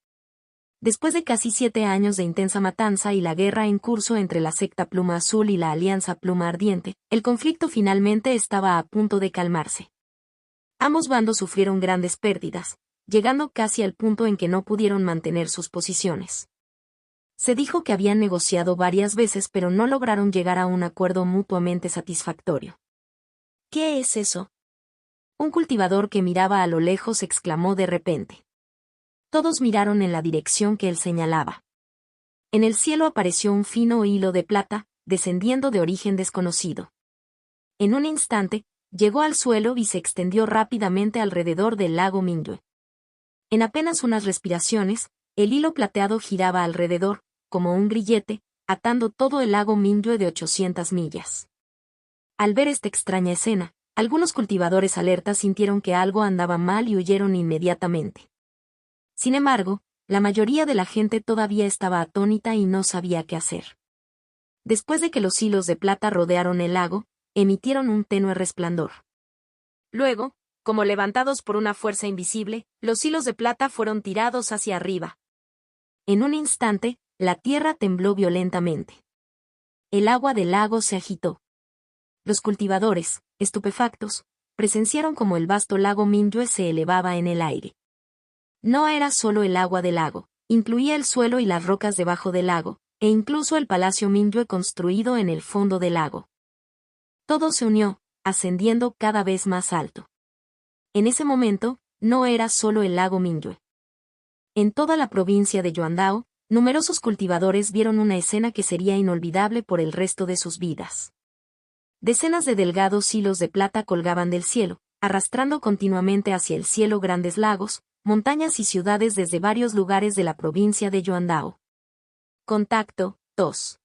Después de casi 7 años de intensa matanza y la guerra en curso entre la secta Pluma Azul y la Alianza Pluma Ardiente, el conflicto finalmente estaba a punto de calmarse. Ambos bandos sufrieron grandes pérdidas, llegando casi al punto en que no pudieron mantener sus posiciones. Se dijo que habían negociado varias veces pero no lograron llegar a un acuerdo mutuamente satisfactorio. ¿Qué es eso? Un cultivador que miraba a lo lejos exclamó de repente. Todos miraron en la dirección que él señalaba. En el cielo apareció un fino hilo de plata, descendiendo de origen desconocido. En un instante, llegó al suelo y se extendió rápidamente alrededor del lago Mingyue. En apenas unas respiraciones, el hilo plateado giraba alrededor, como un grillete, atando todo el lago Mingyue de 800 millas. Al ver esta extraña escena, algunos cultivadores alertas sintieron que algo andaba mal y huyeron inmediatamente. Sin embargo, la mayoría de la gente todavía estaba atónita y no sabía qué hacer. Después de que los hilos de plata rodearon el lago, emitieron un tenue resplandor. Luego, como levantados por una fuerza invisible, los hilos de plata fueron tirados hacia arriba. En un instante, la tierra tembló violentamente. El agua del lago se agitó. Los cultivadores, estupefactos, presenciaron como el vasto lago Mingyue se elevaba en el aire. No era solo el agua del lago, incluía el suelo y las rocas debajo del lago, e incluso el palacio Mingyue construido en el fondo del lago. Todo se unió, ascendiendo cada vez más alto. En ese momento, no era solo el lago Mingyue. En toda la provincia de Yuandao, numerosos cultivadores vieron una escena que sería inolvidable por el resto de sus vidas. Decenas de delgados hilos de plata colgaban del cielo, arrastrando continuamente hacia el cielo grandes lagos, montañas y ciudades desde varios lugares de la provincia de Yuandao. Contacto 2.